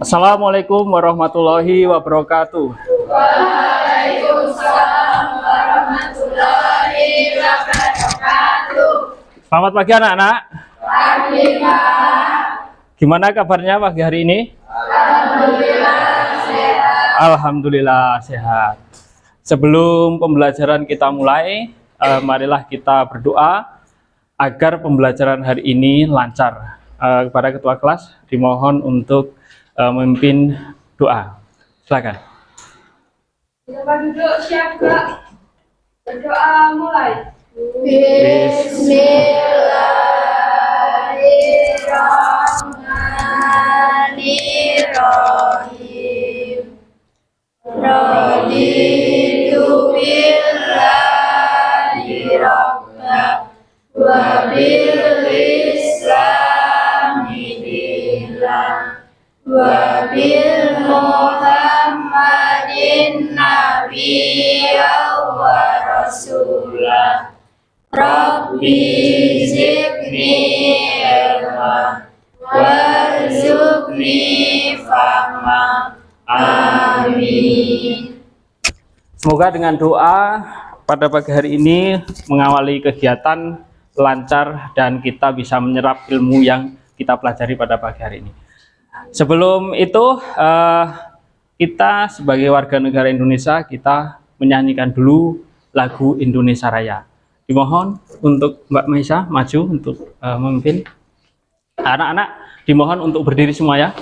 Assalamualaikum warahmatullahi wabarakatuh. Waalaikumsalam warahmatullahi wabarakatuh. Selamat pagi anak-anak. Pagi, Pak. Gimana kabarnya pagi hari ini? Alhamdulillah sehat. Alhamdulillah sehat. Sebelum pembelajaran kita mulai, marilah kita berdoa agar pembelajaran hari ini lancar. Kepada ketua kelas dimohon untuk memimpin doa. Silakan. Kita duduk siap, Kak. Berdoa mulai. Bismillahirrahmanirrahim. Raditu billahi rabba wa bil islami dinan wa bil muhammadin nabiyya wa rasulah. Rabbi zidni ilma warzuqni fahma. Amin. Semoga dengan doa pada pagi hari ini mengawali kegiatan lancar dan kita bisa menyerap ilmu yang kita pelajari pada pagi hari ini. Sebelum itu kita sebagai warga negara Indonesia kita menyanyikan dulu lagu Indonesia Raya. Dimohon untuk Mbak Maisa maju untuk memimpin. Anak-anak dimohon untuk berdiri semua ya.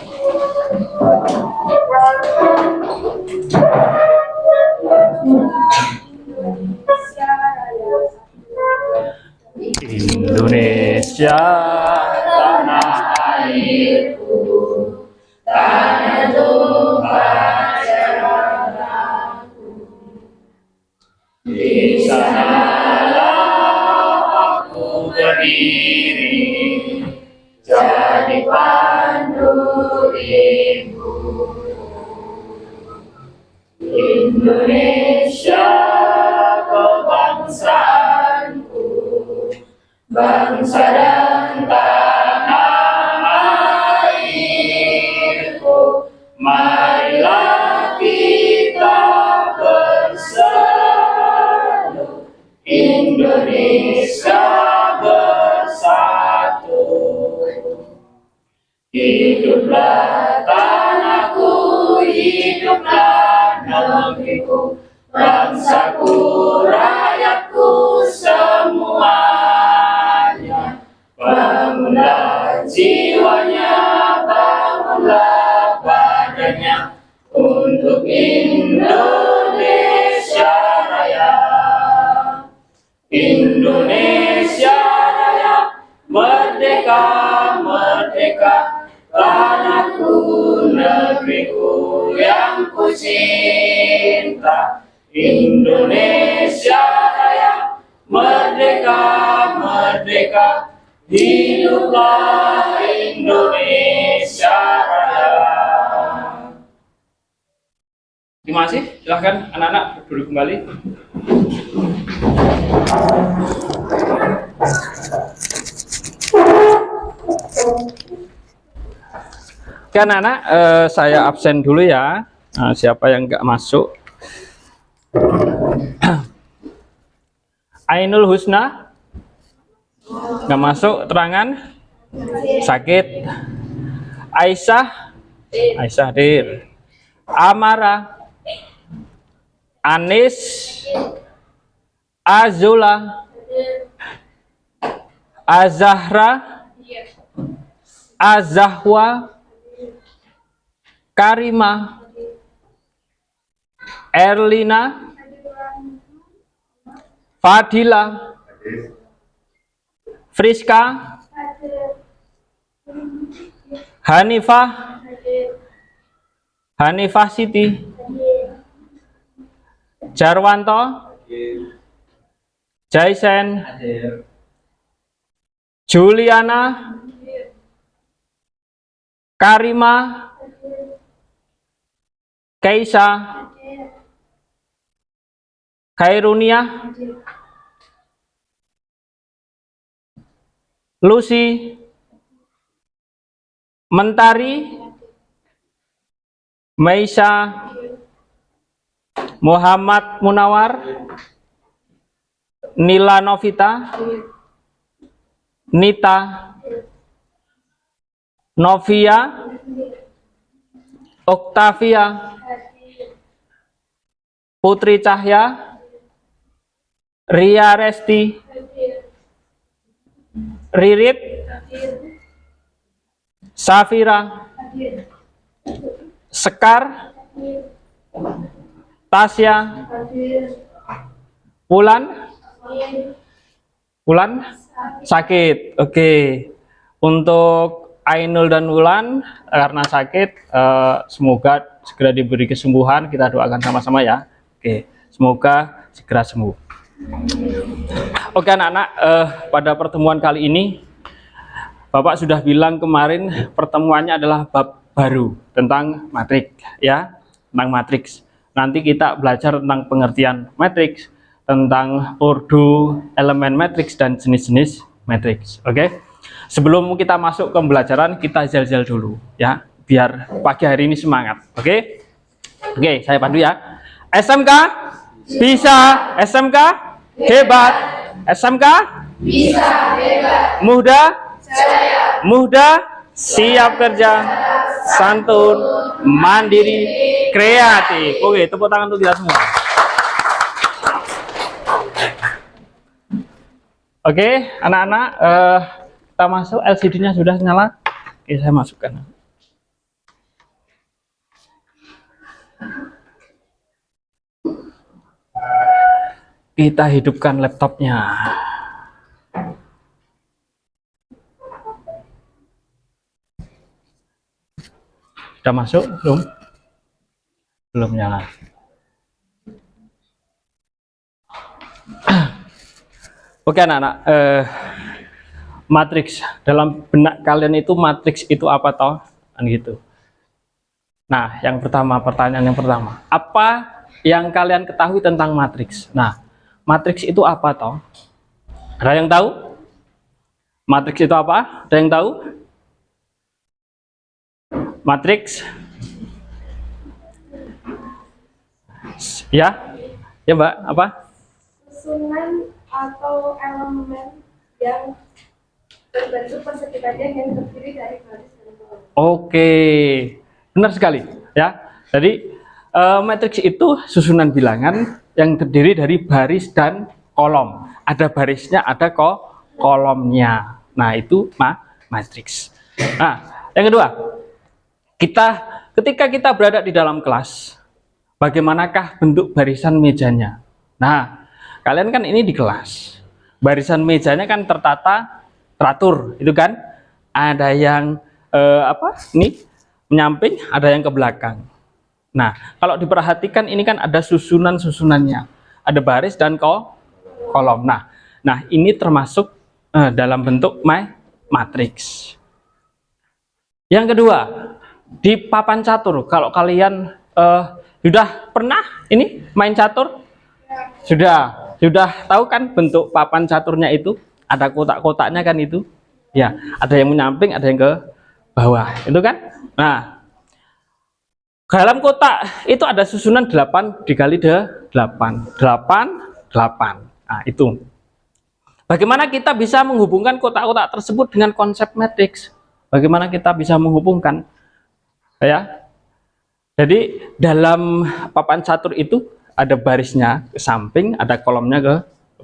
Indonesia tanah airku, tanah tumpah darahku. Di sanalah aku berdiri, jadi pandu ibu. Indonesia kebangsaanku, bangsa dan tanah airku. Marilah kita bersatu, Indonesia bersatu. Hiduplah tanahku, hiduplah negeriku, bangsaku, rakyatku semuanya. Bangunlah jiwanya, bangunlah badannya untuk Indonesia Raya. Indonesia Raya, merdeka, merdeka, tanahku, negeriku yang ku cinta. Indonesia Raya, merdeka, merdeka, hiduplah Indonesia Raya. Terima kasih, silahkan anak-anak duduk kembali. Oke anak-anak, saya absen dulu ya. Siapa yang nggak masuk? Ainul Husna nggak masuk, terangan sakit. Aisyah hadir. Amara, Anis, Azula, Azahra, Azahwa, Karima, Erlina, Fadila, Friska, Hanifah, Hanifah Siti, Jarwanto, Jaisen, Juliana, Karima, Keisa, Khairunia, Lucy, Mentari, Meisha, Muhammad Munawar, Nila Novita, Nita, Novia, Oktavia, Putri Cahya, Ria Resti, Ririt, Safira, Sekar, Tasya, Wulan sakit. Oke. Untuk Ainul dan Wulan karena sakit, semoga segera diberi kesembuhan. Kita doakan sama-sama ya. Oke, semoga segera sembuh. Oke anak-anak, pada pertemuan kali ini Bapak sudah bilang kemarin pertemuannya adalah bab baru tentang matriks ya, tentang matriks. Nanti kita belajar tentang pengertian matriks, tentang ordo elemen matriks dan jenis-jenis matriks. Oke. Sebelum kita masuk ke pembelajaran, kita jal-jal dulu ya, biar pagi hari ini semangat. Oke. Oke, saya pandu ya. SMK bisa, SMK hebat, SMK Bisa hebat. muda, Saya muda, siap kerja, santun, mandiri, kreatif. Oke, tepuk tangan untuk kita semua. Oke, anak-anak, kita masuk. LCD-nya sudah nyala. Oke, saya masukkan. Kita hidupkan laptopnya. Sudah masuk? Belum? Belum nyala. Oke anak-anak, matriks dalam benak kalian itu matriks itu apa toh? Kan gitu. Nah, yang pertama, pertanyaan yang pertama, apa yang kalian ketahui tentang matriks? Nah, matriks itu apa toh? Ada yang tahu? Matriks itu apa? Ada yang tahu? Matriks? Ya? Ya Mbak, apa? Susunan atau elemen yang berbentuk persegi panjang yang terdiri dari baris dan kolom. Oke, benar sekali ya. Jadi matriks itu susunan bilangan yang terdiri dari baris dan kolom. Ada barisnya, ada kolomnya. Nah itu matriks. Nah yang kedua, ketika kita berada di dalam kelas, bagaimanakah bentuk barisan mejanya? Nah, kalian kan ini di kelas, barisan mejanya kan tertata, teratur, itu kan? Ada yang ini menyamping, ada yang ke belakang. Nah, kalau diperhatikan ini kan ada susunan-susunannya, ada baris dan kolom. Nah, ini termasuk dalam bentuk matriks. Yang kedua, di papan catur, kalau kalian sudah pernah ini main catur? Sudah tahu kan bentuk papan caturnya itu? Ada kotak-kotaknya kan itu? Ya, ada yang menyamping, ada yang ke bawah, itu kan? Nah, dalam kotak itu ada susunan 8 dikali 8. 8. Nah, itu. Bagaimana kita bisa menghubungkan kotak-kotak tersebut dengan konsep matriks? Bagaimana kita bisa menghubungkan? Ya. Jadi dalam papan catur itu ada barisnya ke samping, ada kolomnya ke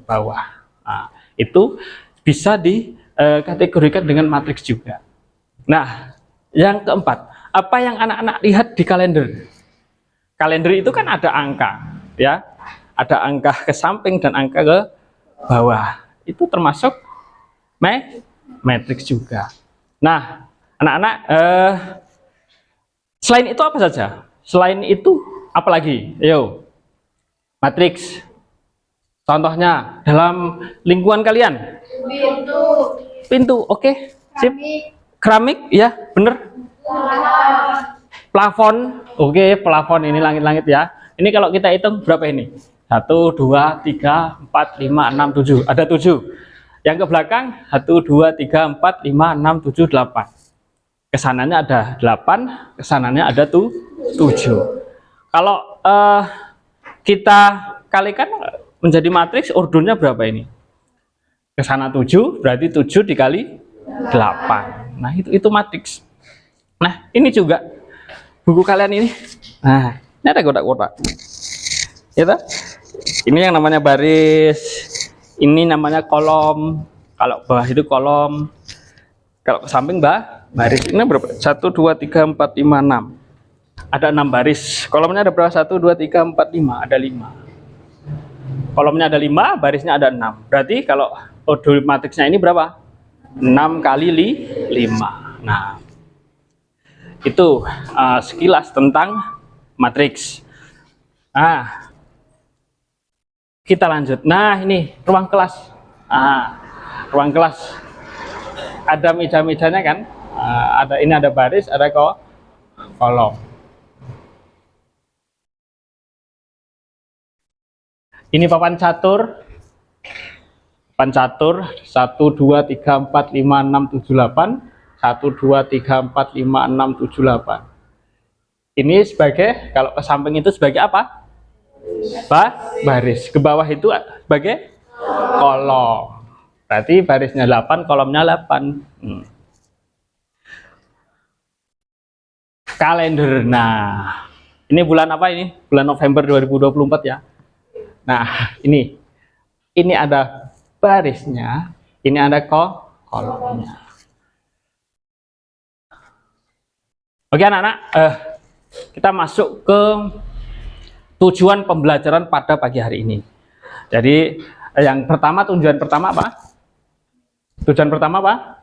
bawah. Nah, itu bisa dikategorikan dengan matriks juga. Nah, yang keempat, apa yang anak-anak lihat di kalender? Kalender itu kan ada angka, ya, ada angka ke samping dan angka ke bawah. Itu termasuk matriks juga. Nah, anak-anak, selain itu apa saja? Selain itu apa lagi? Ayo, matriks. Contohnya dalam lingkungan kalian. Pintu, oke, sip. Keramik, ya, bener. Plafon, oke, plafon ini langit-langit ya. Ini kalau kita hitung berapa ini? 1, 2, 3, 4, 5, 6, 7. Ada 7. Yang ke belakang 1, 2, 3, 4, 5, 6, 7, 8. Kesananya ada 8, kesananya ada 7. 7. Kalau kita kalikan menjadi matriks, ordonya berapa ini? Ke sana 7, berarti 7 dikali 8. Nah, itu matriks. Nah, ini juga buku kalian ini. Nah, ini ada kotak-kotak. Ya toh? Ini yang namanya baris, ini namanya kolom. Kalau bawah itu kolom. Kalau ke samping baris. Ini berapa? 1 2 3 4 5 6. Ada 6 baris. Kolomnya ada berapa? 1 2 3 4 5. Ada 5. Kolomnya ada 5, barisnya ada 6. Berarti kalau ordo matriksnya ini berapa? 6 kali 5. Nah, itu sekilas tentang matriks. Nah, kita lanjut. Nah, ini ruang kelas. Ruang kelas. Ada meja-mejanya kan? Ini ada baris, ada kolom. Ini papan catur. Papan catur 1 2 3 4 5 6 7 8. 1 2 3 4 5 6 7 8. Ini sebagai, kalau ke samping itu sebagai apa? Baris. Ke bawah itu sebagai kolom. Berarti barisnya 8, kolomnya 8. Kalender. Nah, ini bulan apa ini? Bulan November 2024 ya. Nah, ini ada barisnya, ini ada kolomnya. Oke anak-anak, kita masuk ke tujuan pembelajaran pada pagi hari ini. Jadi yang pertama, tujuan pertama apa? Tujuan pertama apa?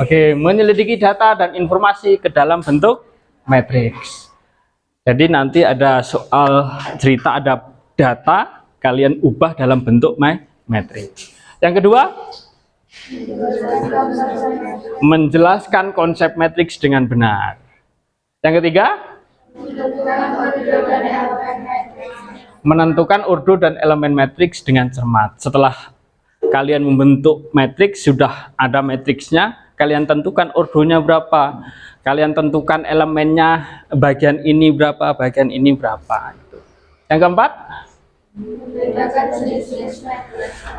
Oke, menyelidiki data dan informasi ke dalam bentuk matriks. Jadi nanti ada soal cerita, ada data, kalian ubah dalam bentuk matriks. Yang kedua, menjelaskan konsep matriks dengan benar. Yang ketiga, menentukan ordo dan elemen matriks dengan cermat. Setelah kalian membentuk matriks, sudah ada matriksnya, kalian tentukan ordonya berapa, kalian tentukan elemennya, bagian ini berapa, bagian ini berapa. Yang keempat,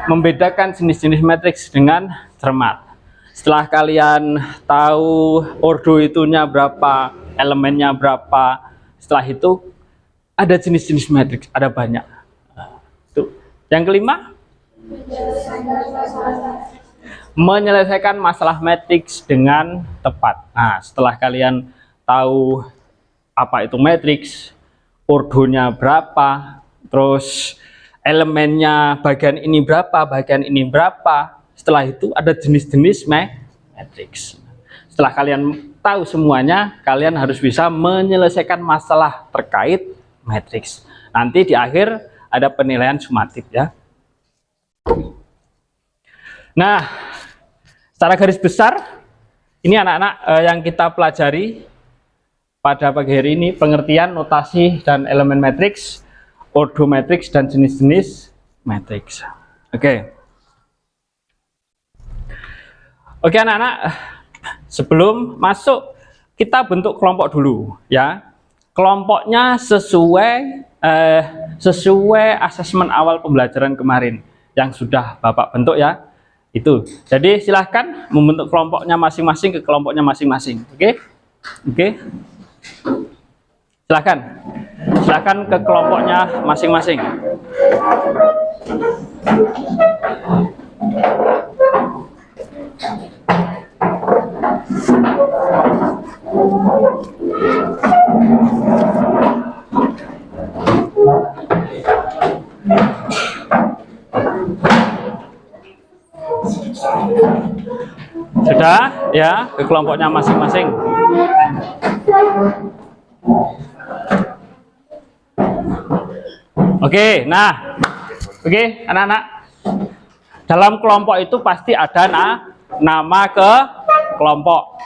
membedakan jenis-jenis matriks dengan cermat. Setelah kalian tahu ordo itunya berapa, elemennya berapa, setelah itu ada jenis-jenis matriks, ada banyak. Tuh. Yang kelima, menyelesaikan masalah matriks dengan tepat. Nah, setelah kalian tahu apa itu matriks, ordonya berapa, terus elemennya bagian ini berapa, bagian ini berapa, setelah itu ada jenis-jenis matriks. Setelah kalian tahu semuanya, kalian harus bisa menyelesaikan masalah terkait matriks. Nanti di akhir ada penilaian sumatif ya. Nah, secara garis besar, ini anak-anak yang kita pelajari pada pagi hari ini, pengertian notasi dan elemen matriks, ordo matriks dan jenis-jenis matriks. Oke. Oke anak-anak, sebelum masuk kita bentuk kelompok dulu ya. Kelompoknya sesuai asesmen awal pembelajaran kemarin yang sudah Bapak bentuk ya. Itu. Jadi silahkan membentuk kelompoknya masing-masing ke kelompoknya masing-masing. Oke? Oke. Silahkan ke kelompoknya masing-masing. Sudah ya, ke kelompoknya masing-masing. Oke, nah, oke anak-anak, dalam kelompok itu pasti ada nama ke kelompok.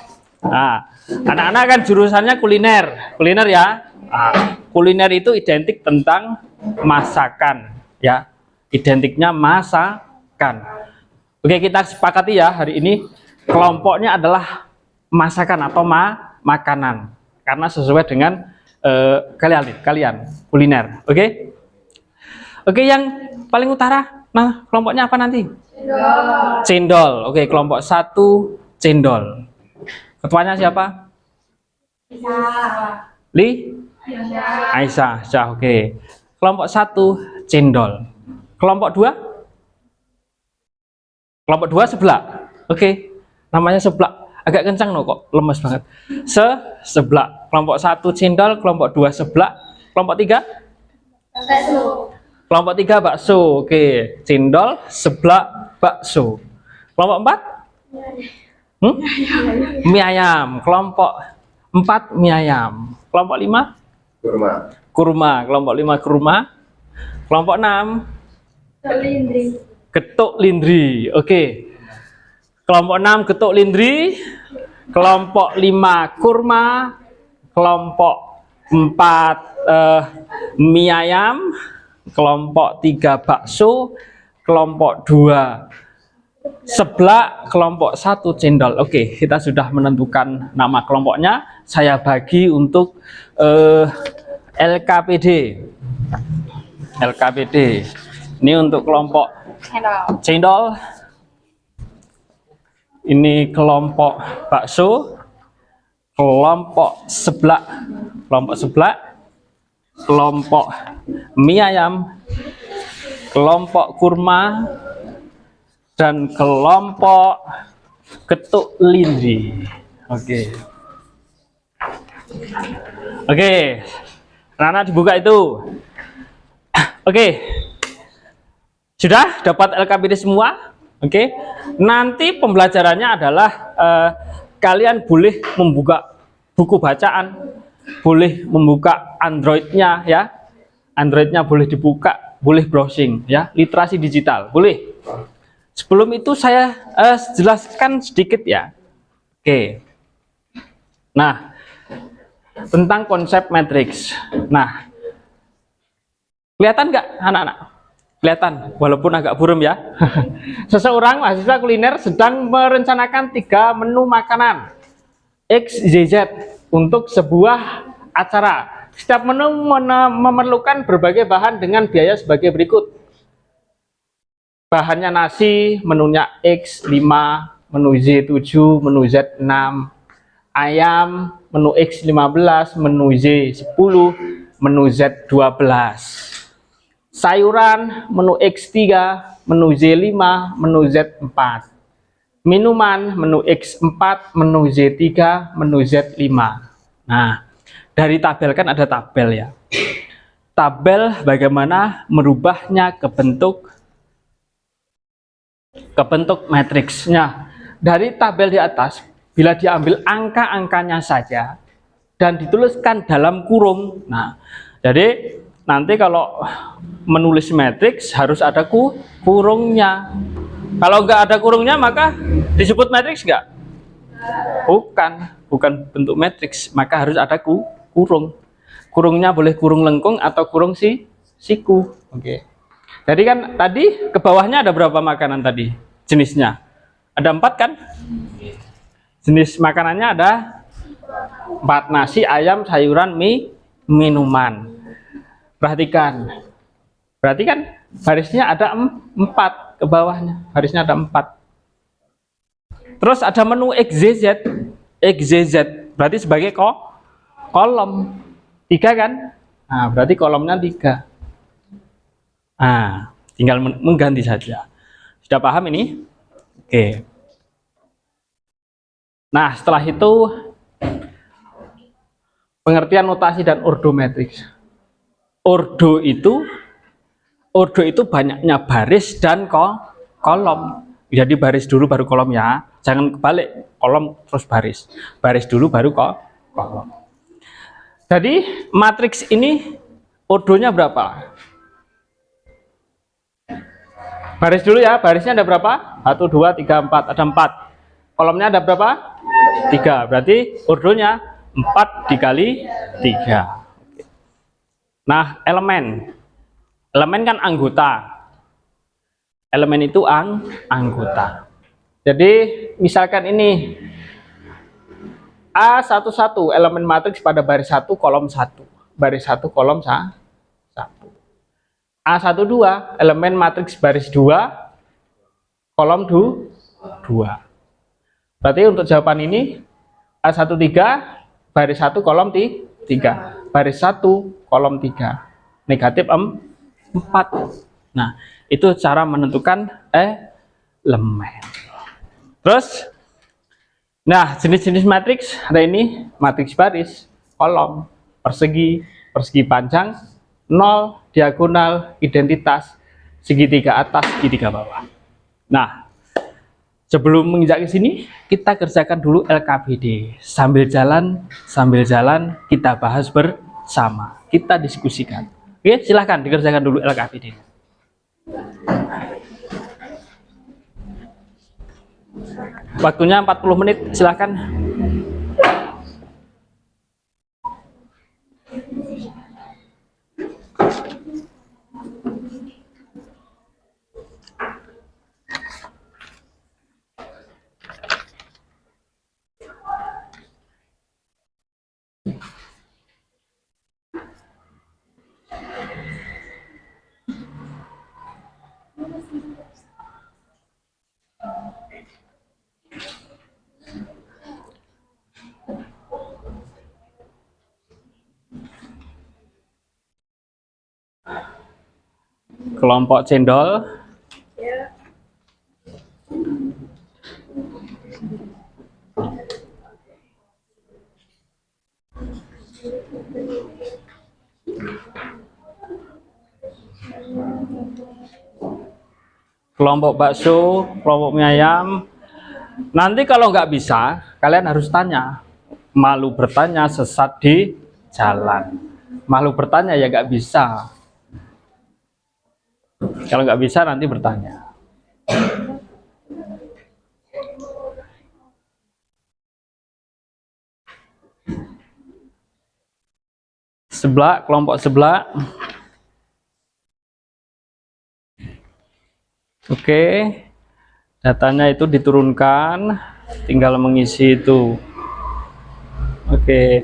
Nah, anak-anak kan jurusannya kuliner ya. Nah, kuliner itu identik tentang masakan ya, identiknya masakan. Oke, kita sepakati ya hari ini kelompoknya adalah masakan atau makanan karena sesuai dengan kalian kuliner. Oke? Oke, yang paling utara, nah kelompoknya apa nanti? Cendol. Oke, kelompok 1 cendol. Ketuanya siapa? Aisyah. Oke. Kelompok 1 cendol. Kelompok 2? Kelompok 2 seblak. Oke. Namanya seblak. Agak kencang no kok, lemes banget. Seblak. Kelompok 1 cendol, kelompok 2 seblak. Kelompok 3? Bakso. Kelompok 3 bakso. Oke, cendol, seblak, bakso. Kelompok 4? Mie ayam. Kelompok 4 mie ayam. Kelompok 5? Kurma. Kelompok 5 kurma. Kelompok 6? Getuk lindri. Oke. Kelompok 6 getuk lindri. Kelompok 5 kurma. Kelompok 4 mie ayam. Kelompok 3 bakso. Kelompok 2 seblak. Kelompok 1 cendol. Oke, kita sudah menentukan nama kelompoknya. Saya bagi untuk LKPD. Ini untuk kelompok cendol. Ini kelompok bakso. Kelompok seblak. Kelompok mie ayam. Kelompok kurma. Dan kelompok getuk lindri. Oke. Anak-anak dibuka itu. Oke. Sudah dapat LKPD semua? Oke. Nanti pembelajarannya adalah kalian boleh membuka buku bacaan, boleh membuka Android-nya ya. Android-nya boleh dibuka, boleh browsing ya, literasi digital, boleh. Sebelum itu saya jelaskan sedikit ya. Oke. Nah, tentang konsep matriks. Nah, kelihatan nggak anak-anak? Kelihatan, walaupun agak buram ya. Seseorang mahasiswa kuliner sedang merencanakan 3 menu makanan X, Y, Z untuk sebuah acara. Setiap menu memerlukan berbagai bahan dengan biaya sebagai berikut. Bahannya nasi, menunya X 5, menu Z 7, menu Z 6, ayam, menu X 15, menu Z 10, menu Z 12. Sayuran, menu X 3, menu Z 5, menu Z 4. Minuman, menu X 4, menu Z 3, menu Z 5. Nah, dari tabel kan ada tabel ya. Tabel bagaimana merubahnya ke bentuk matriksnya. Dari tabel di atas, bila diambil angka-angkanya saja dan dituliskan dalam kurung. Nah, jadi nanti kalau menulis matriks harus ada kurungnya. Kalau nggak ada kurungnya maka disebut matriks nggak? Bukan bentuk matriks, maka harus ada kurung. Kurungnya boleh kurung lengkung atau kurung siku. Oke. Jadi kan tadi ke bawahnya ada berapa makanan tadi? Jenisnya. Ada 4 kan? Jenis makanannya ada 4, nasi, ayam, sayuran, mie, minuman. Perhatikan barisnya ada 4 ke bawahnya. Barisnya ada 4. Terus ada menu XYZ. Berarti sebagai kolom. 3 kan? Nah, berarti kolomnya 3. Nah, tinggal mengganti saja. Sudah paham ini? Oke. Nah, setelah itu pengertian notasi dan ordo matriks. Ordo itu banyaknya baris dan kolom. Jadi baris dulu baru kolom ya. Jangan kebalik, kolom terus baris. Baris dulu baru kolom. Jadi matriks ini ordonya berapa? Baris dulu ya, barisnya ada berapa? 1, 2, 3, 4, ada 4. Kolomnya ada berapa? 3, berarti ordonya 4 dikali 3. Nah, elemen kan anggota. Elemen itu anggota. Jadi misalkan ini A11 elemen matriks pada baris 1 kolom 1. Baris 1 kolom 1. A12 elemen matriks baris 2 kolom 2. Berarti untuk jawaban ini A13 baris 1 kolom 3. Baris 1 kolom 3. Negatif 4. Nah, itu cara menentukan elemen. Terus, nah jenis-jenis matriks ada ini matriks baris, kolom, persegi, persegi panjang, nol, diagonal, identitas, segitiga atas, segitiga bawah. Nah, sebelum menginjak ke sini, kita kerjakan dulu LKPD. Sambil jalan kita bahas bersama, kita diskusikan. Oke, silahkan dikerjakan dulu LKPD. Waktunya 40 menit, silahkan. Kelompok cendol. Ya. Kelompok bakso, kelompok mie ayam. Nanti kalau nggak bisa, kalian harus tanya. Malu bertanya, sesat di jalan. Malu bertanya ya nggak bisa. Kalau nggak bisa nanti bertanya. Sebelah, kelompok sebelah. Oke, datanya itu diturunkan, tinggal mengisi itu. Oke.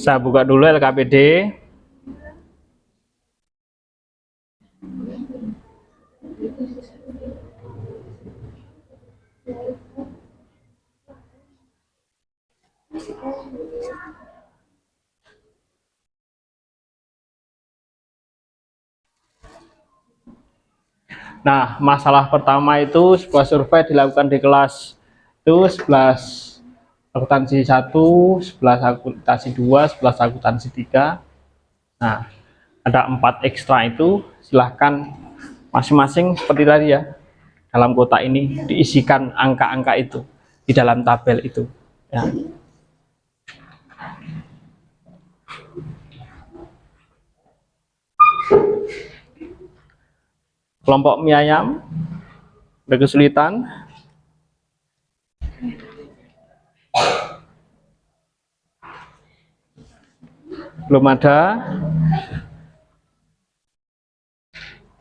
Saya buka dulu LKPD. Nah, masalah pertama itu sebuah survei dilakukan di kelas itu 11 akuntansi 1, 11 akuntansi 2, 11 akuntansi 3. Nah, ada 4 ekstra itu, silahkan masing-masing seperti tadi ya. Dalam kotak ini diisikan angka-angka itu di dalam tabel itu. Ya. Kelompok mie ayam ada kesulitan. Belum ada.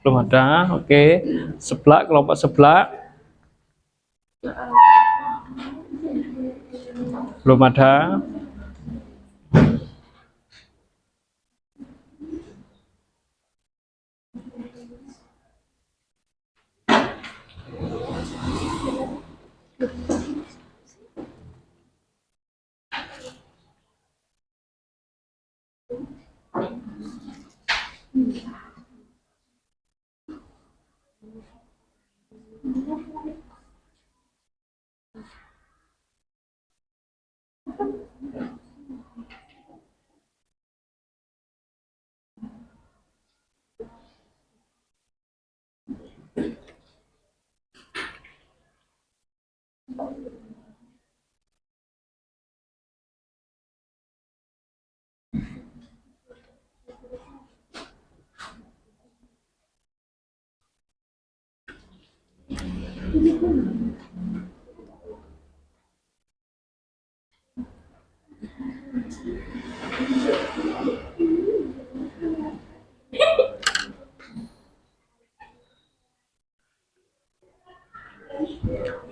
Belum ada. Oke. Seblak, kelompok seblak. Belum ada.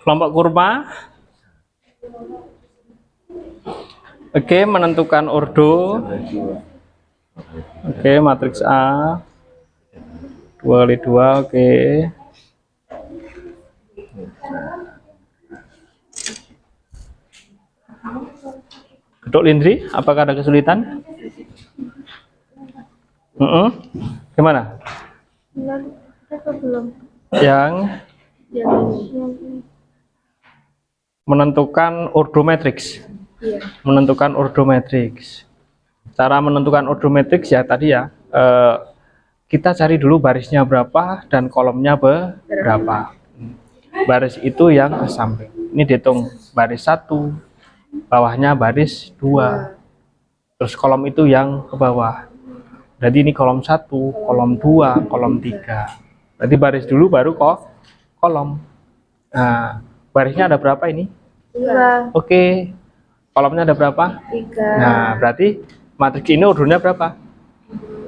Kelompok kurma. Oke, menentukan ordo. Oke, matriks A 2 kali 2. Oke. Gedok Lindri, apakah ada kesulitan? Gimana? Belum. Yang Yang menentukan ordo matriks. iya. Menentukan ordo matriks. Cara menentukan ordo matriks ya tadi ya, kita cari dulu barisnya berapa dan kolomnya berapa. Baris itu yang ke samping. Ini dihitung baris 1, bawahnya baris 2. Terus kolom itu yang ke bawah. Jadi ini kolom 1, kolom 2, kolom 3. Berarti baris dulu baru kok kolom. Nah, barisnya ada berapa ini? 2, Oke. Kolomnya ada berapa? 3. Nah, berarti matriks ini ordonya berapa?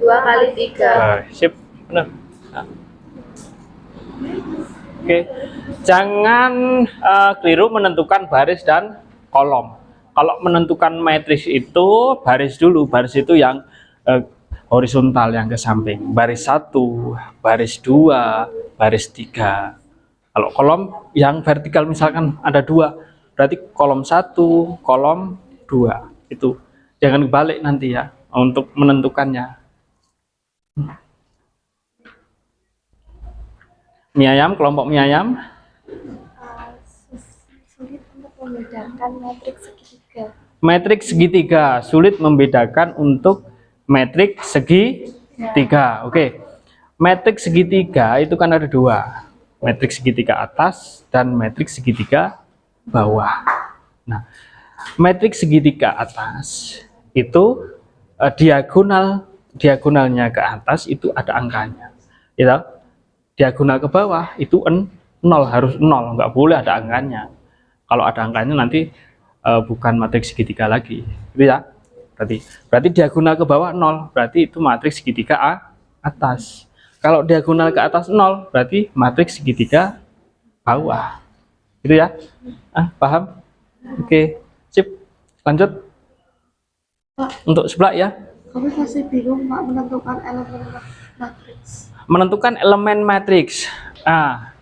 2 kali 3. Sip, benar. Nah. Oke, jangan keliru menentukan baris dan kolom. Kalau menentukan matriks itu baris dulu, baris itu yang horizontal yang ke samping. Baris 1, baris 2, baris 3. Kalau kolom yang vertikal misalkan ada 2, berarti kolom 1, kolom 2. Itu jangan dibalik nanti ya untuk menentukannya. Mie ayam, kelompok mie ayam. Sulit untuk membedakan matriks segitiga. Matriks segitiga sulit membedakan untuk matriks segitiga. Oke. Matriks segitiga itu kan ada 2. Matriks segitiga atas dan matriks segitiga bawah. Nah, matriks segitiga atas itu diagonalnya ke atas itu ada angkanya. Gitu? Diagonal ke bawah itu 0, harus 0, nggak boleh ada angkanya. Kalau ada angkanya nanti bukan matriks segitiga lagi, gitu ya. Berarti diagonal ke bawah 0, berarti itu matriks segitiga atas. Kalau diagonal ke atas 0, berarti matriks segitiga bawah, gitu ya. Paham? Oke, sip. Lanjut. Untuk sebelah ya. Kami masih bingung Pak menentukan elemen matriks. Menentukan elemen matriks.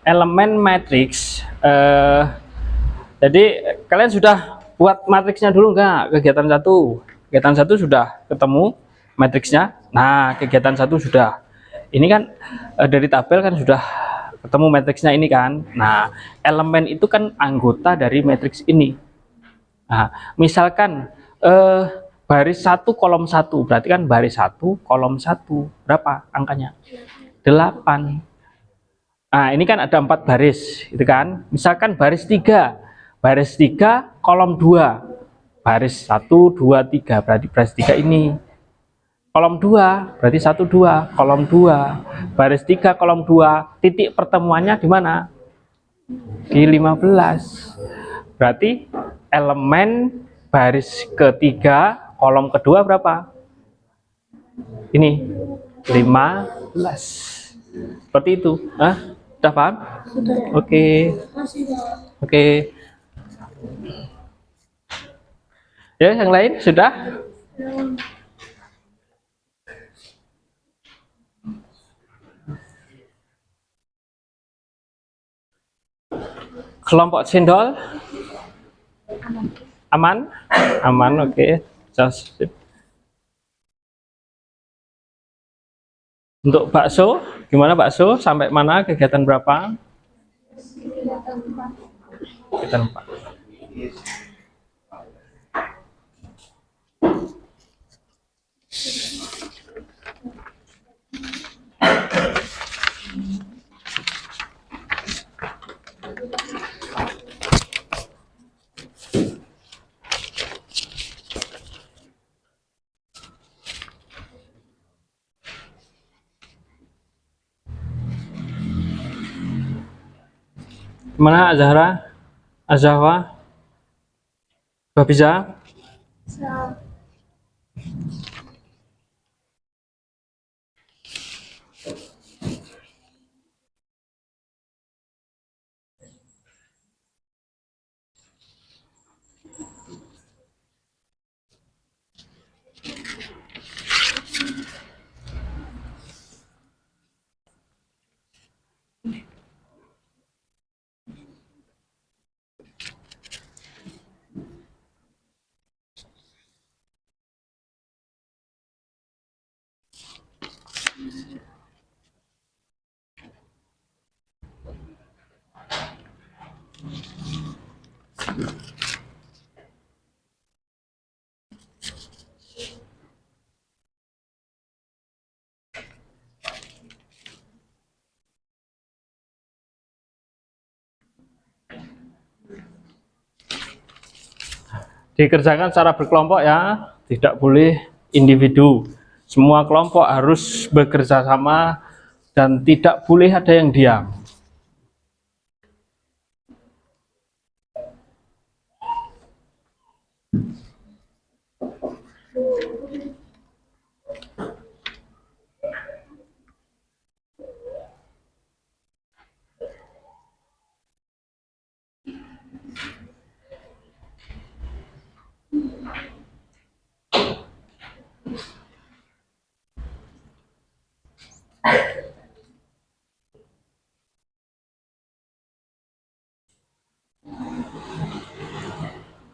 Elemen matriks. Jadi kalian sudah buat matriksnya dulu nggak? Kegiatan 1. Kegiatan 1 sudah ketemu matriksnya. Nah, kegiatan 1 sudah. Ini kan dari tabel kan sudah ketemu matriksnya ini kan. Nah, elemen itu kan anggota dari matriks ini. Nah, misalkan baris 1 kolom 1, berarti kan baris 1 kolom 1 berapa angkanya? 8. Nah, ini kan ada 4 baris, itu kan. Misalkan baris 3 kolom 2, baris 1, 2, 3, berarti baris 3 ini. Kolom 2 berarti 1, 2, kolom 2, baris 3 kolom 2, titik pertemuannya di mana? Di 15. Berarti elemen baris ketiga kolom kedua berapa? Ini 15. Seperti itu. Sudah paham? Oke. Oke. Ya, yang lain sudah? Kelompok cendol? Aman? Aman, oke. Just. Untuk bakso, gimana bakso? Sampai mana? Kegiatan berapa? Kegiatan 4. Gimana Azahra? Azahwa? Bisa? Dikerjakan secara berkelompok ya, tidak boleh individu. Semua kelompok harus bekerja sama dan tidak boleh ada yang diam.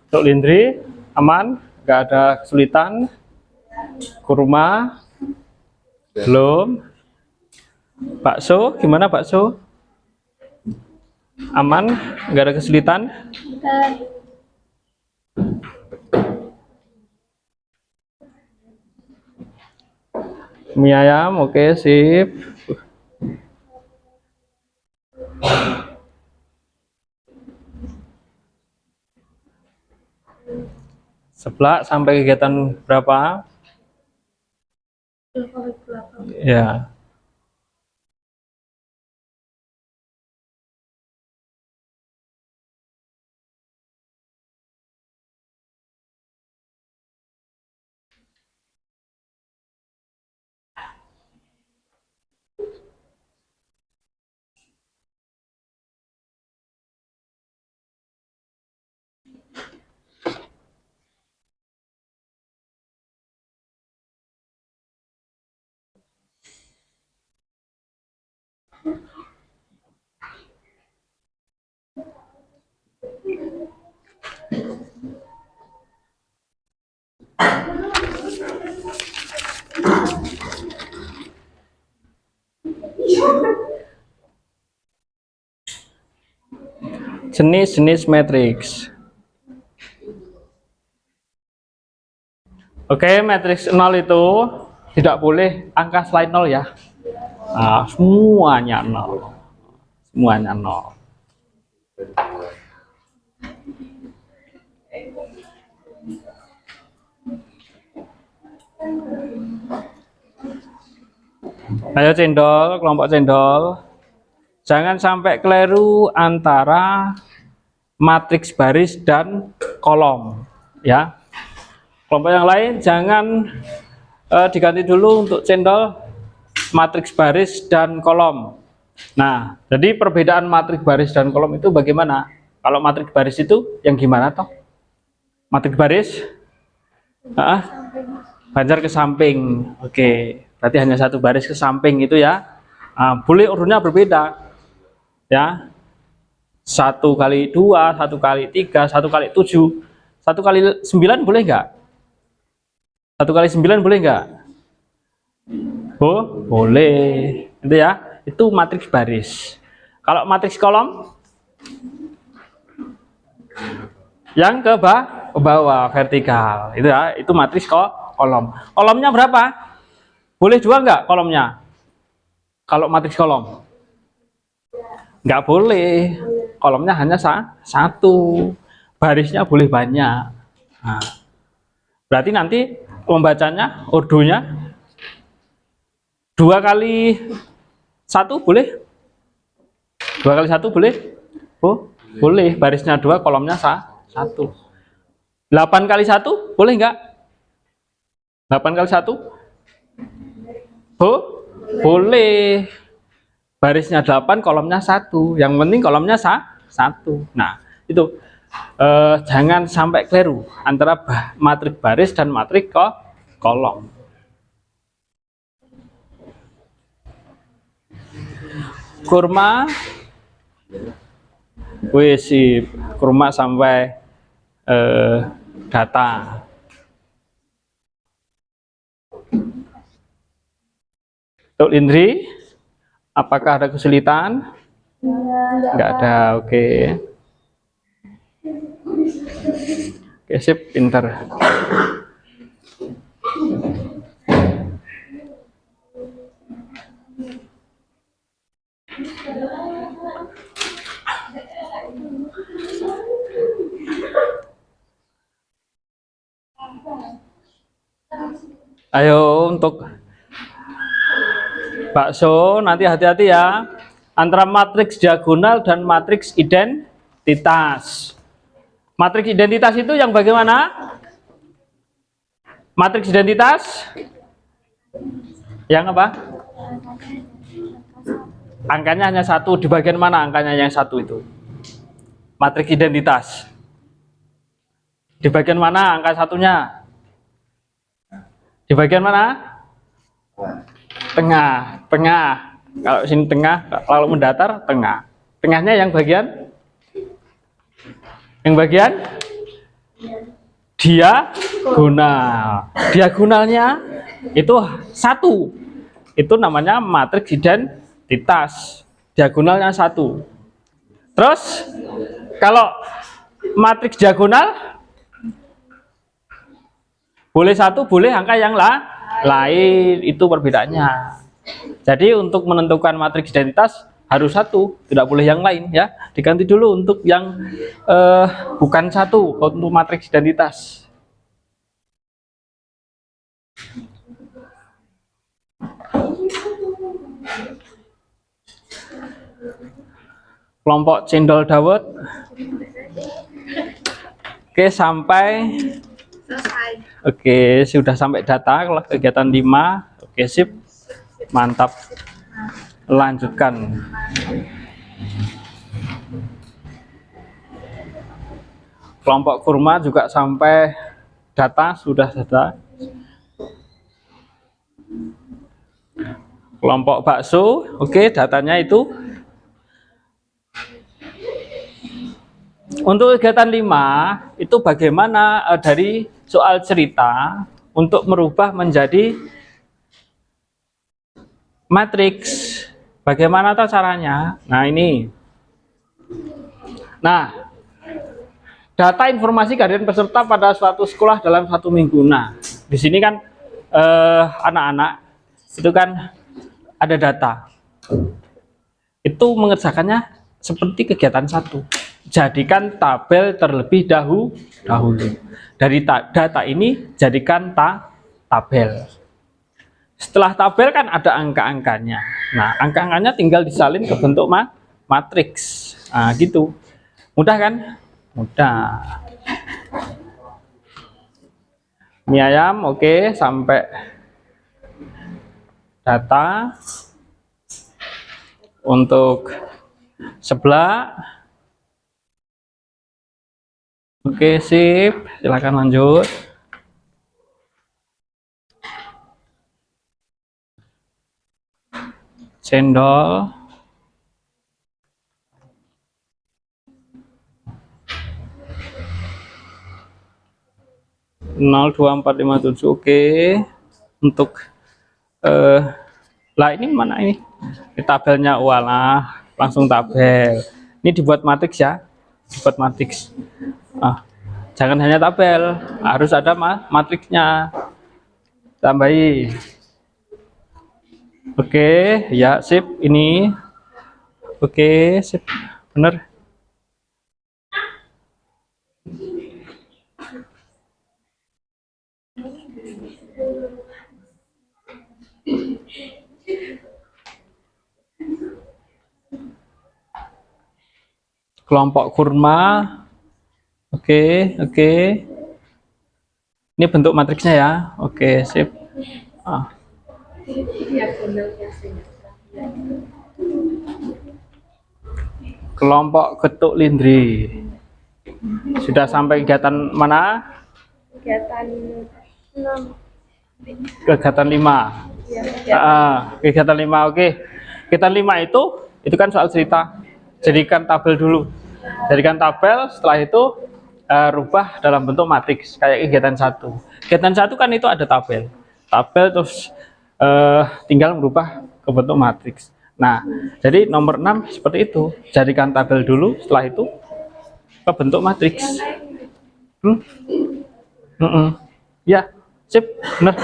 Untuk Lindri, aman? Nggak ada kesulitan? Kurma? Belum? Bakso, gimana bakso? Aman? Nggak ada kesulitan? Mie ayam, oke, sip. Seblak sampai kegiatan berapa? Ya. Jenis-jenis matriks. Oke, matriks 0 itu tidak boleh angka selain 0 ya. Nah, semuanya 0. Semuanya 0. Ayo cendol, kelompok cendol. Jangan sampai keliru antara matriks baris dan kolom, ya. Kelompok yang lain jangan diganti dulu untuk cendol. matriks baris dan kolom. Nah, jadi perbedaan matriks baris dan kolom itu bagaimana? Kalau matriks baris itu yang gimana toh? Matriks baris? Banjar ke samping. Oke, berarti hanya satu baris ke samping itu ya. Boleh urutnya berbeda. Ya. 1 kali 2, 1 kali 3, 1 kali 7, 1 kali 9 boleh nggak? 1 kali 9 boleh nggak? Oh, boleh. Itu ya. Itu matriks baris. Kalau matriks kolom yang ke bawah vertikal. Itu ya, itu matriks kolom. Kolomnya berapa? Boleh 2 nggak kolomnya? Kalau matriks kolom? Nggak boleh. Kolomnya hanya 1. Barisnya boleh banyak. Nah, berarti nanti membacanya ordonya 2 kali 1 boleh? 2 kali 1 boleh? Oh, boleh. Barisnya 2, kolomnya 1. 8 kali 1 boleh nggak? 8 kali 1? Oh, boleh. Barisnya 8, kolomnya 1. Yang penting kolomnya 1. Nah, itu jangan sampai keliru antara matriks baris dan matriks kolom. Kurma, sip. Kurma sampai data. Untuk Indri, apakah ada kesulitan? Enggak ada, oke. Oke, sip, pinter. Ayo untuk bakso nanti hati-hati ya antara matriks diagonal dan matriks identitas. Matriks identitas itu yang bagaimana? Matriks identitas yang apa? Angkanya hanya 1. Di bagian mana angkanya yang 1 itu? Matriks identitas. Di bagian mana angka satunya? Di bagian mana? Tengah. Kalau sini tengah, kalau mendatar tengah. Tengahnya yang bagian? Yang bagian? Diagonal. Diagonalnya itu 1. Itu namanya matriks identitas. Diagonalnya 1. Terus kalau matriks diagonal boleh 1, boleh angka yang lain, itu perbedaannya. Jadi untuk menentukan matriks identitas harus 1, tidak boleh yang lain ya. Diganti dulu untuk yang bukan 1 untuk matriks identitas. Kelompok cendol dawet. Oke, sampai Selesai. Oke, sudah sampai data kalau kegiatan 5. Oke, sip. Mantap. Lanjutkan. Kelompok kurma juga sampai data, sudah data. Kelompok bakso, oke, datanya itu. Untuk kegiatan 5 itu bagaimana dari soal cerita untuk merubah menjadi matriks. Bagaimana tuh caranya? Nah, ini. Nah, data informasi kehadiran peserta pada suatu sekolah dalam 1 minggu. Nah, di sini kan anak-anak itu kan ada data. Itu mengerjakannya seperti kegiatan 1. Jadikan tabel terlebih dahulu. Dari data ini jadikan tabel. Setelah tabel kan ada angka-angkanya. Nah, angka-angkanya tinggal disalin ke bentuk matriks. Nah, gitu. Mudah kan? Mudah. Mie ayam, oke, sampai data untuk sebelah. Oke, sip. Silakan lanjut. Cendol. 02457. Oke. Untuk lah ini mana ini? Ini tabelnya, walah, langsung tabel. Ini dibuat matriks ya. Dibuat matriks. Jangan hanya tabel, harus ada matriksnya. Tambahi. Oke, ya sip ini. Oke, sip. Bener. Kelompok kurma. Oke. Ini bentuk matriksnya ya. Oke, sip. Kelompok getuk lindri. Sudah sampai kegiatan mana? Kegiatan 6. Kegiatan 5. Kegiatan 5. Oke. Kegiatan 5 itu kan soal cerita. Jadikan tabel dulu. Jadikan tabel, setelah itu rubah dalam bentuk matriks kayak kegiatan 1. Kegiatan 1 kan itu ada tabel. Tabel terus tinggal merubah ke bentuk matriks. Nah, jadi nomor 6 seperti itu. Jadikan tabel dulu, setelah itu ke bentuk matriks. Ya, sip, benar.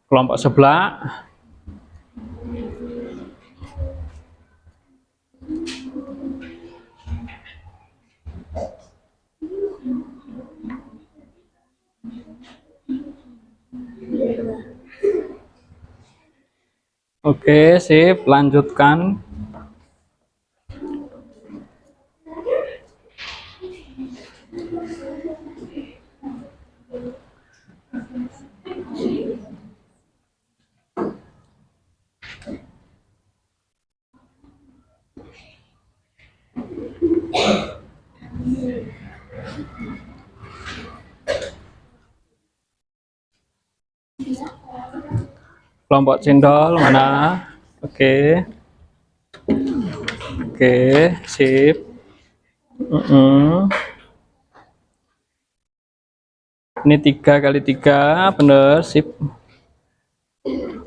Kelompok sebelah. Oke, sip, lanjutkan. Kelompok cendol mana? Oke, sip. Ini 3 kali 3, bener, sip.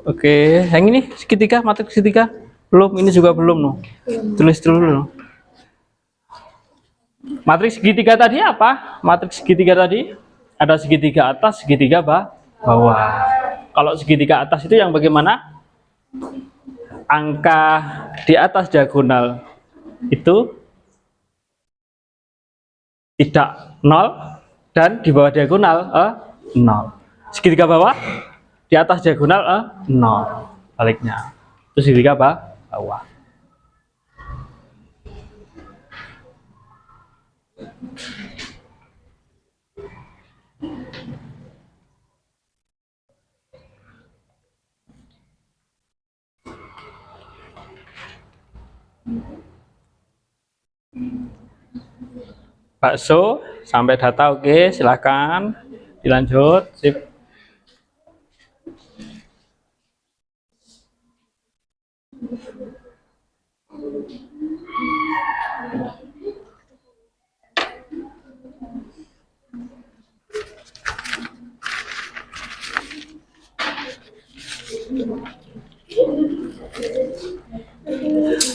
Oke, yang ini segitiga, matriks segitiga belum, ini juga belum loh. Tulis dulu loh. Matriks segitiga tadi apa? Matriks segitiga tadi ada segitiga atas, segitiga bawah. Kalau segitiga atas itu yang bagaimana? Angka di atas diagonal itu tidak 0 dan di bawah diagonal 0. Segitiga bawah di atas diagonal 0. Baliknya. Itu segitiga bawah. Bakso sampai data, oke, silakan dilanjut, sip.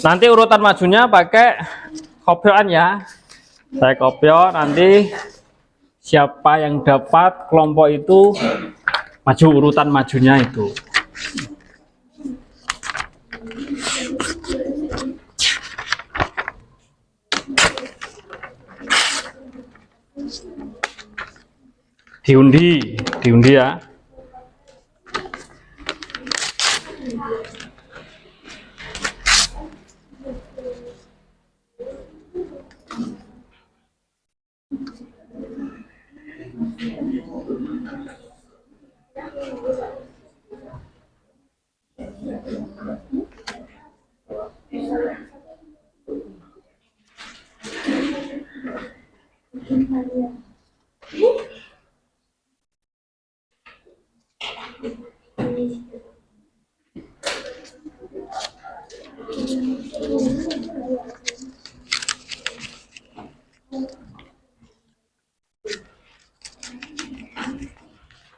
Nanti urutan majunya pakai kopioan ya. Saya kopio, nanti siapa yang dapat kelompok itu maju, urutan majunya itu. diundi ya.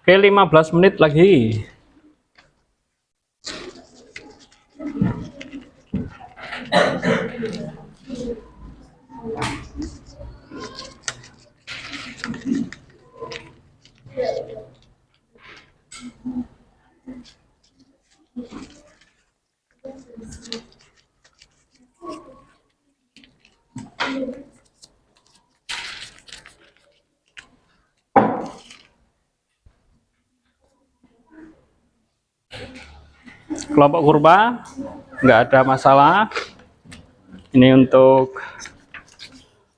Oke, 15 menit lagi. Kelompok kurba nggak ada masalah. Ini untuk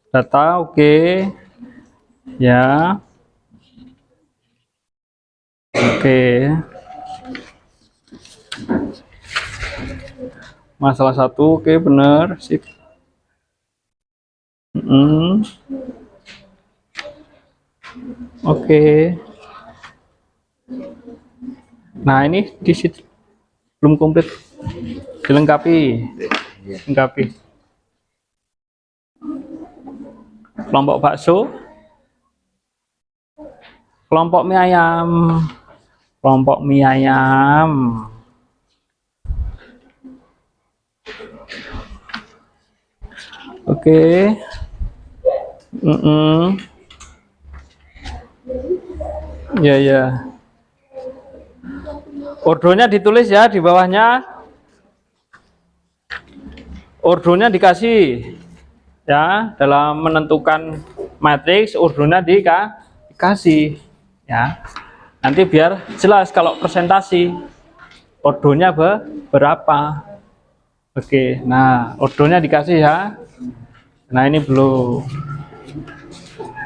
data, oke ya, oke. Masalah 1, oke, bener, sip. Oke. Nah, ini di situ belum komplit, dilengkapi. Lengkapi. Kelompok bakso, kelompok mie ayam, kelompok mie ayam. Oke. Ya ya. Ordonya ditulis ya di bawahnya. Ordonya dikasih ya, dalam menentukan matriks ordonya dikasih ya. Nanti biar jelas kalau presentasi ordonya berapa. Oke, nah ordonya dikasih ya. Nah ini belum.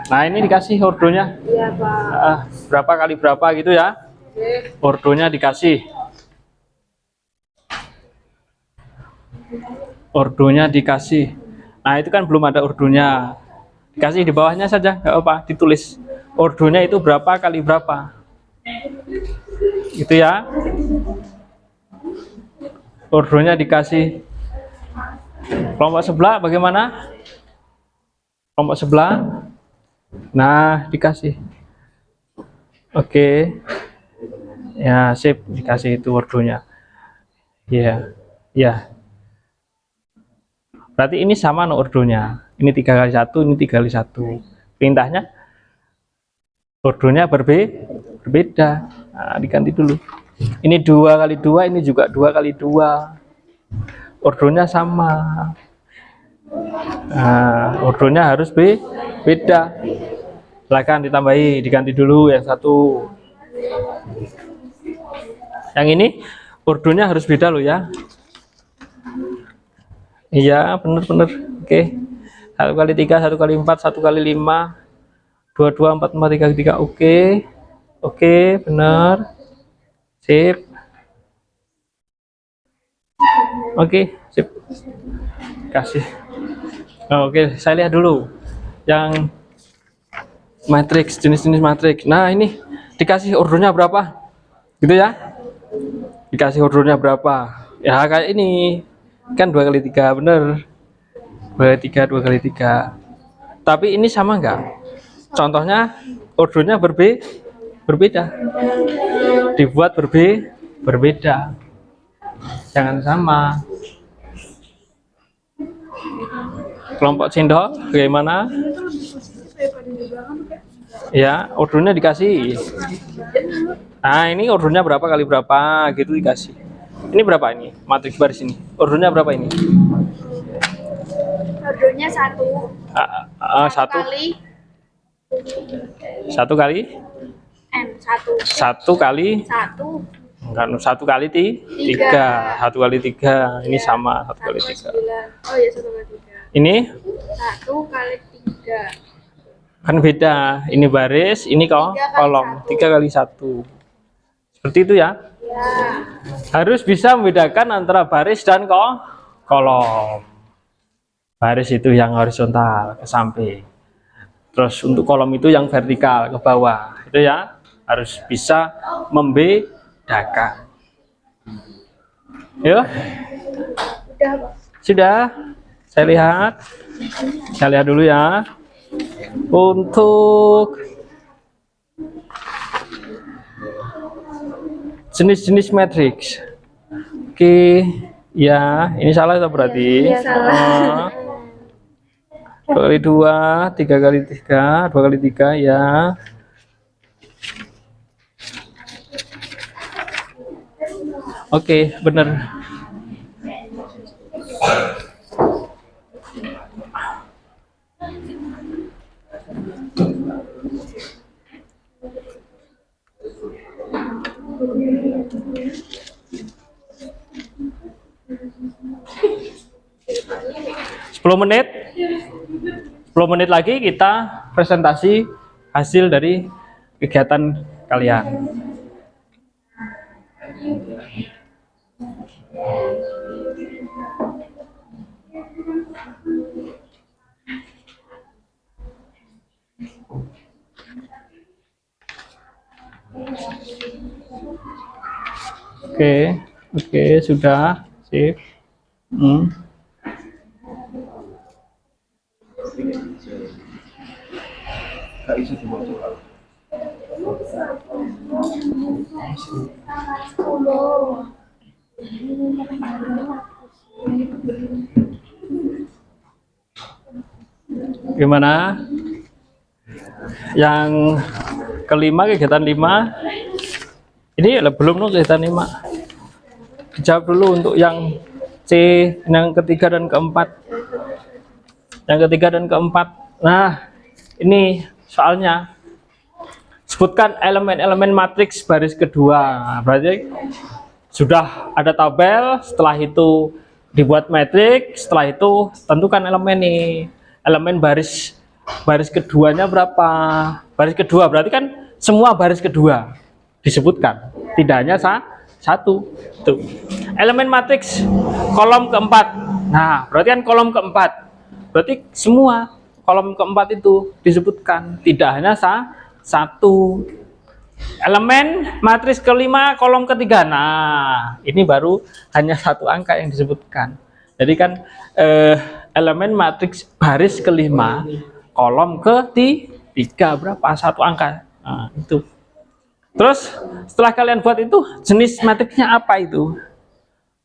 Nah ini dikasih ordonya. Iya, Pak. Berapa kali berapa gitu ya. Ordonya dikasih. Ordonya dikasih. Nah itu kan belum ada ordonya. Dikasih di bawahnya saja, nggak apa, ditulis. Ordonya itu berapa kali berapa. Gitu ya. Ordonya dikasih. Kelompok sebelah bagaimana? Kelompok sebelah. Nah, dikasih. Oke. Ya, sip, dikasih itu ordonya. Ya. Ya. Berarti ini sama no ordonya. Ini 3 kali 1, ini 3 kali 1. Perintahnya ordonya berbeda. Nah, diganti dulu. Ini 2 kali 2, ini juga 2 kali 2. Ordonya sama. Nah, ordonya harus beda. Silakan ditambahi, diganti dulu yang 1. Yang ini ordonya harus beda loh ya. Iya, bener. Oke. 1 kali 3, 1 kali 4, 1 kali 5, 2, 2, 4, 4, 3, 3. Oke. Oke, bener. Sip. Oke, sip. Kasih. Oke, saya lihat dulu yang matriks, jenis-jenis matriks. Nah, ini dikasih ordernya berapa? Gitu ya? Dikasih ordernya berapa? Ya, kayak ini. Kan 2 kali 3, bener. 2 kali 3, 2 kali 3. Tapi ini sama enggak? Contohnya ordernya berbeda. Dibuat berbeda. Jangan sama. Kelompok cendol bagaimana? Ya, ordernya dikasih. Nah, ini ordernya berapa kali berapa gitu dikasih. Ini berapa ini? Matriks baris ini. Ordernya berapa ini? Ordernya 1. 1 kali 1 kali Satu. kan 1 kali 3. 1 kali 3 ini sama 1 kali 3. Oh iya, 1 kali 3. Ini 1 kali 3. kan beda, ini baris, ini kolom. 3 kali 1 seperti itu ya. Ya. Harus bisa membedakan antara baris dan kolom. Baris itu yang horizontal ke samping, terus untuk kolom itu yang vertikal ke bawah. Itu ya, harus bisa membedakan. Yuk, Udah, Pak. sudah. Saya lihat dulu ya. Untuk jenis-jenis matriks. Oke, ya, ini salah atau berarti? Iya, salah. 2 kali 2, 3 kali 3, 2 kali 3 ya. Oke, benar. Menit 10 menit lagi kita presentasi hasil dari kegiatan kalian. Oke, sudah sip. Gimana? Yang kelima, kegiatan 5. Ini belum loh kegiatan 5. Dijawab dulu untuk yang C, yang ketiga dan keempat. Yang ketiga dan keempat. Nah, ini soalnya. Sebutkan elemen-elemen matriks baris kedua. Berarti sudah ada tabel, setelah itu dibuat matriks, setelah itu tentukan elemen nih. Elemen baris keduanya berapa? Baris kedua berarti kan semua baris kedua disebutkan, tidak hanya satu. Tuh. Elemen matriks kolom keempat. Nah, berarti kan kolom keempat. Berarti semua kolom keempat itu disebutkan, tidak hanya satu. Elemen matriks kelima kolom ketiga. Nah, ini baru hanya satu angka yang disebutkan. Jadi kan elemen matriks baris kelima kolom ketiga berapa? Satu angka. Nah, itu. Terus setelah kalian buat itu, jenis matriksnya apa itu?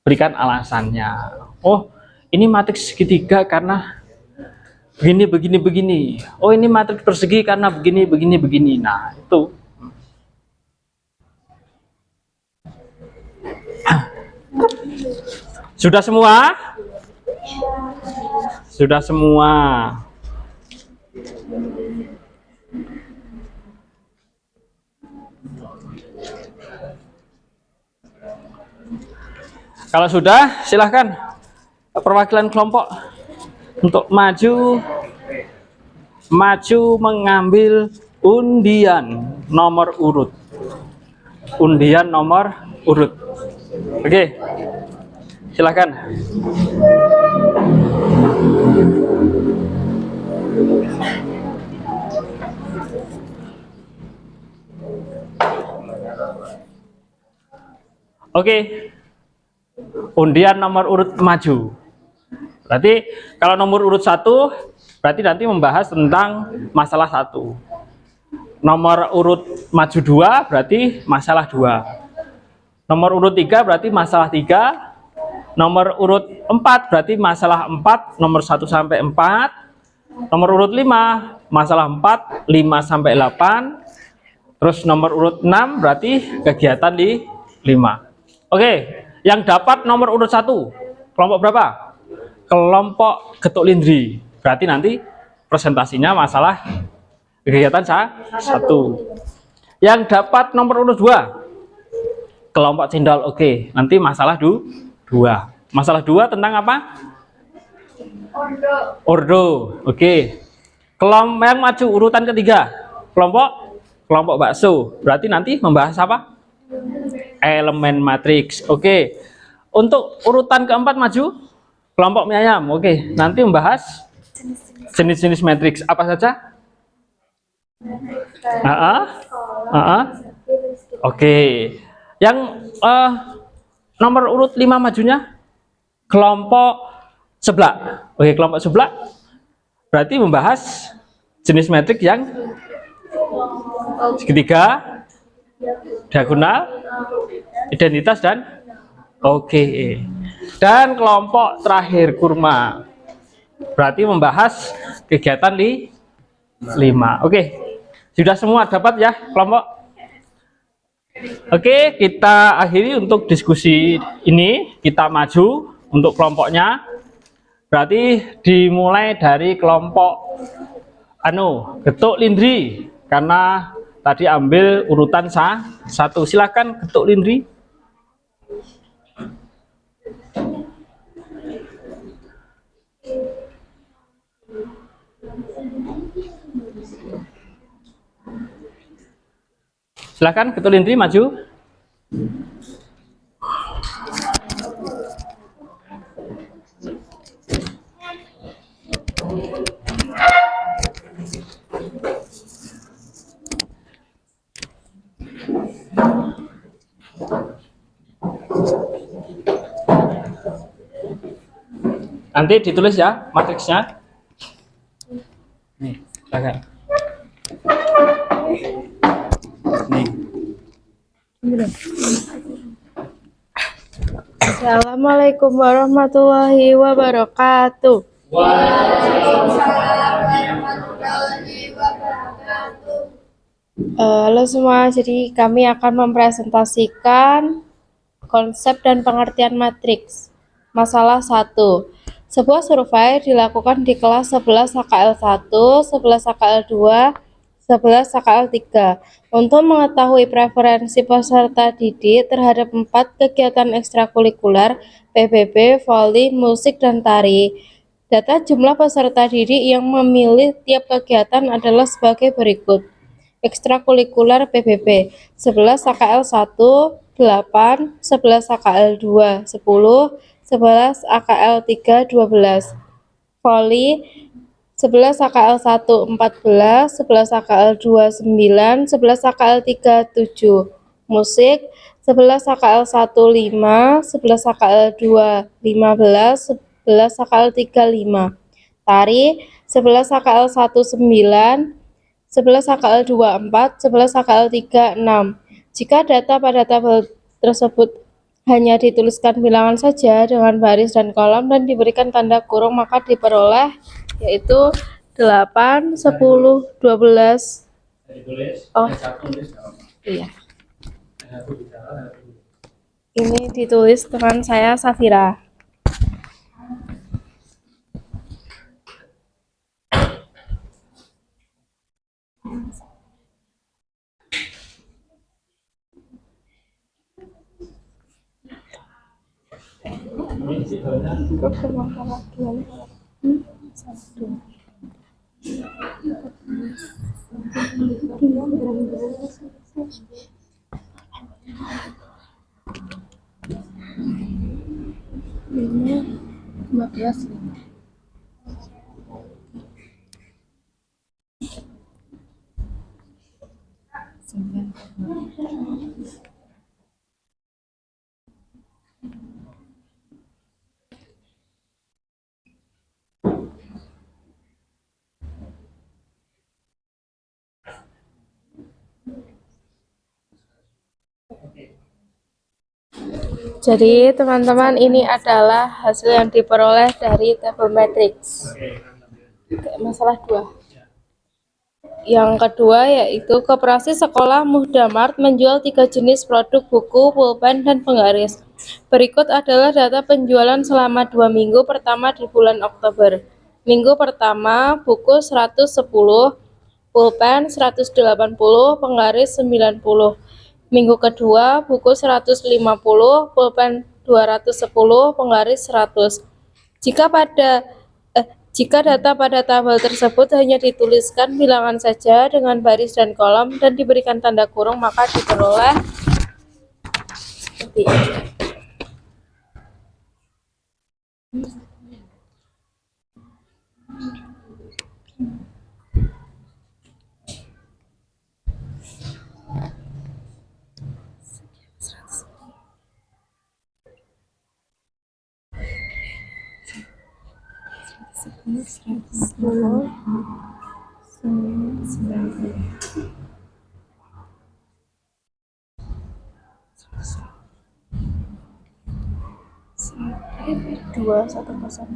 Berikan alasannya. Oh, ini matriks segitiga karena begini. Oh, ini matriks persegi karena begini. Nah, itu. Sudah semua? Sudah semua. Kalau sudah, silahkan perwakilan kelompok untuk maju mengambil undian nomor urut. Oke, silahkan. Oke. Undian nomor urut maju. Berarti kalau nomor urut 1 berarti nanti membahas tentang masalah 1. Nomor urut maju 2 berarti masalah 2. Nomor urut 3 berarti masalah 3. Nomor urut 4 berarti masalah 4, nomor 1 sampai 4. Nomor urut 5 masalah 4, 5 sampai 8. Terus nomor urut 6 berarti kegiatan di 5. Oke. Yang dapat nomor urut 1, kelompok berapa? Kelompok Getuk Lindri. Berarti nanti presentasinya masalah kegiatan 1. Yang dapat nomor urut 2 kelompok cendol. Oke, nanti masalah 2. Masalah 2 tentang apa? Ordo. Ordo. Oke. Kelompok yang maju urutan ketiga, kelompok bakso. Berarti nanti membahas apa? Elemen matriks. Oke. Untuk urutan keempat maju, kelompok mie ayam. Oke, nanti membahas jenis-jenis matriks apa saja? Oke. Yang nomor urut 5 majunya kelompok sebelah. Oke, kelompok sebelah berarti membahas jenis metrik yang segitiga, diagonal, identitas, dan oke. Dan kelompok terakhir kurma berarti membahas kegiatan 5. Oke, sudah semua dapat ya kelompok? Oke, kita akhiri untuk diskusi ini. Kita maju untuk kelompoknya. Berarti dimulai dari kelompok getuk lindri, karena tadi ambil urutan 1. Silakan getuk lindri. Silakan getuk lindri maju. Nanti ditulis ya matriksnya. Nih, silakan. Nih. Assalamualaikum warahmatullahi wabarakatuh. Halo semua, jadi kami akan mempresentasikan konsep dan pengertian matriks. Masalah 1. Sebuah survei dilakukan di kelas 11 HKL 1, 11 HKL 2, 11 HKL 3 untuk mengetahui preferensi peserta didik terhadap 4 kegiatan ekstrakurikuler PBB, voli, musik, dan tari. Data jumlah peserta didik yang memilih tiap kegiatan adalah sebagai berikut. Ekstrakurikuler PBB 11 HKL 1 8, 11 HKL 2 10, 11 AKL 3 12. Voli 11 AKL 1 14, 11 AKL 2 9, 11 AKL 3 7. Musik 11 AKL 1 5, 11 AKL 2 15, 11 AKL 3 5. Tari 11 AKL 1 9, 11 AKL 2 4, 11 AKL 3 6. Jika data pada tabel tersebut hanya dituliskan bilangan saja dengan baris dan kolom dan diberikan tanda kurung, maka diperoleh yaitu 8, 10, 12. Oh, iya. Ini ditulis teman saya Safira. Ini 15. Jadi teman-teman, ini adalah hasil yang diperoleh dari tabel matriks. Masalah 2. Yang kedua yaitu koperasi sekolah Muhdamart menjual 3 jenis produk buku, pulpen, dan penggaris. Berikut adalah data penjualan selama 2 minggu pertama di bulan Oktober. Minggu pertama buku 110, pulpen 180, penggaris 90. Minggu kedua, buku 150, pulpen 210, penggaris 100. Jika data pada tabel tersebut hanya dituliskan bilangan saja dengan baris dan kolom dan diberikan tanda kurung, maka diperoleh seperti ini. Dua, 1, 2, 100.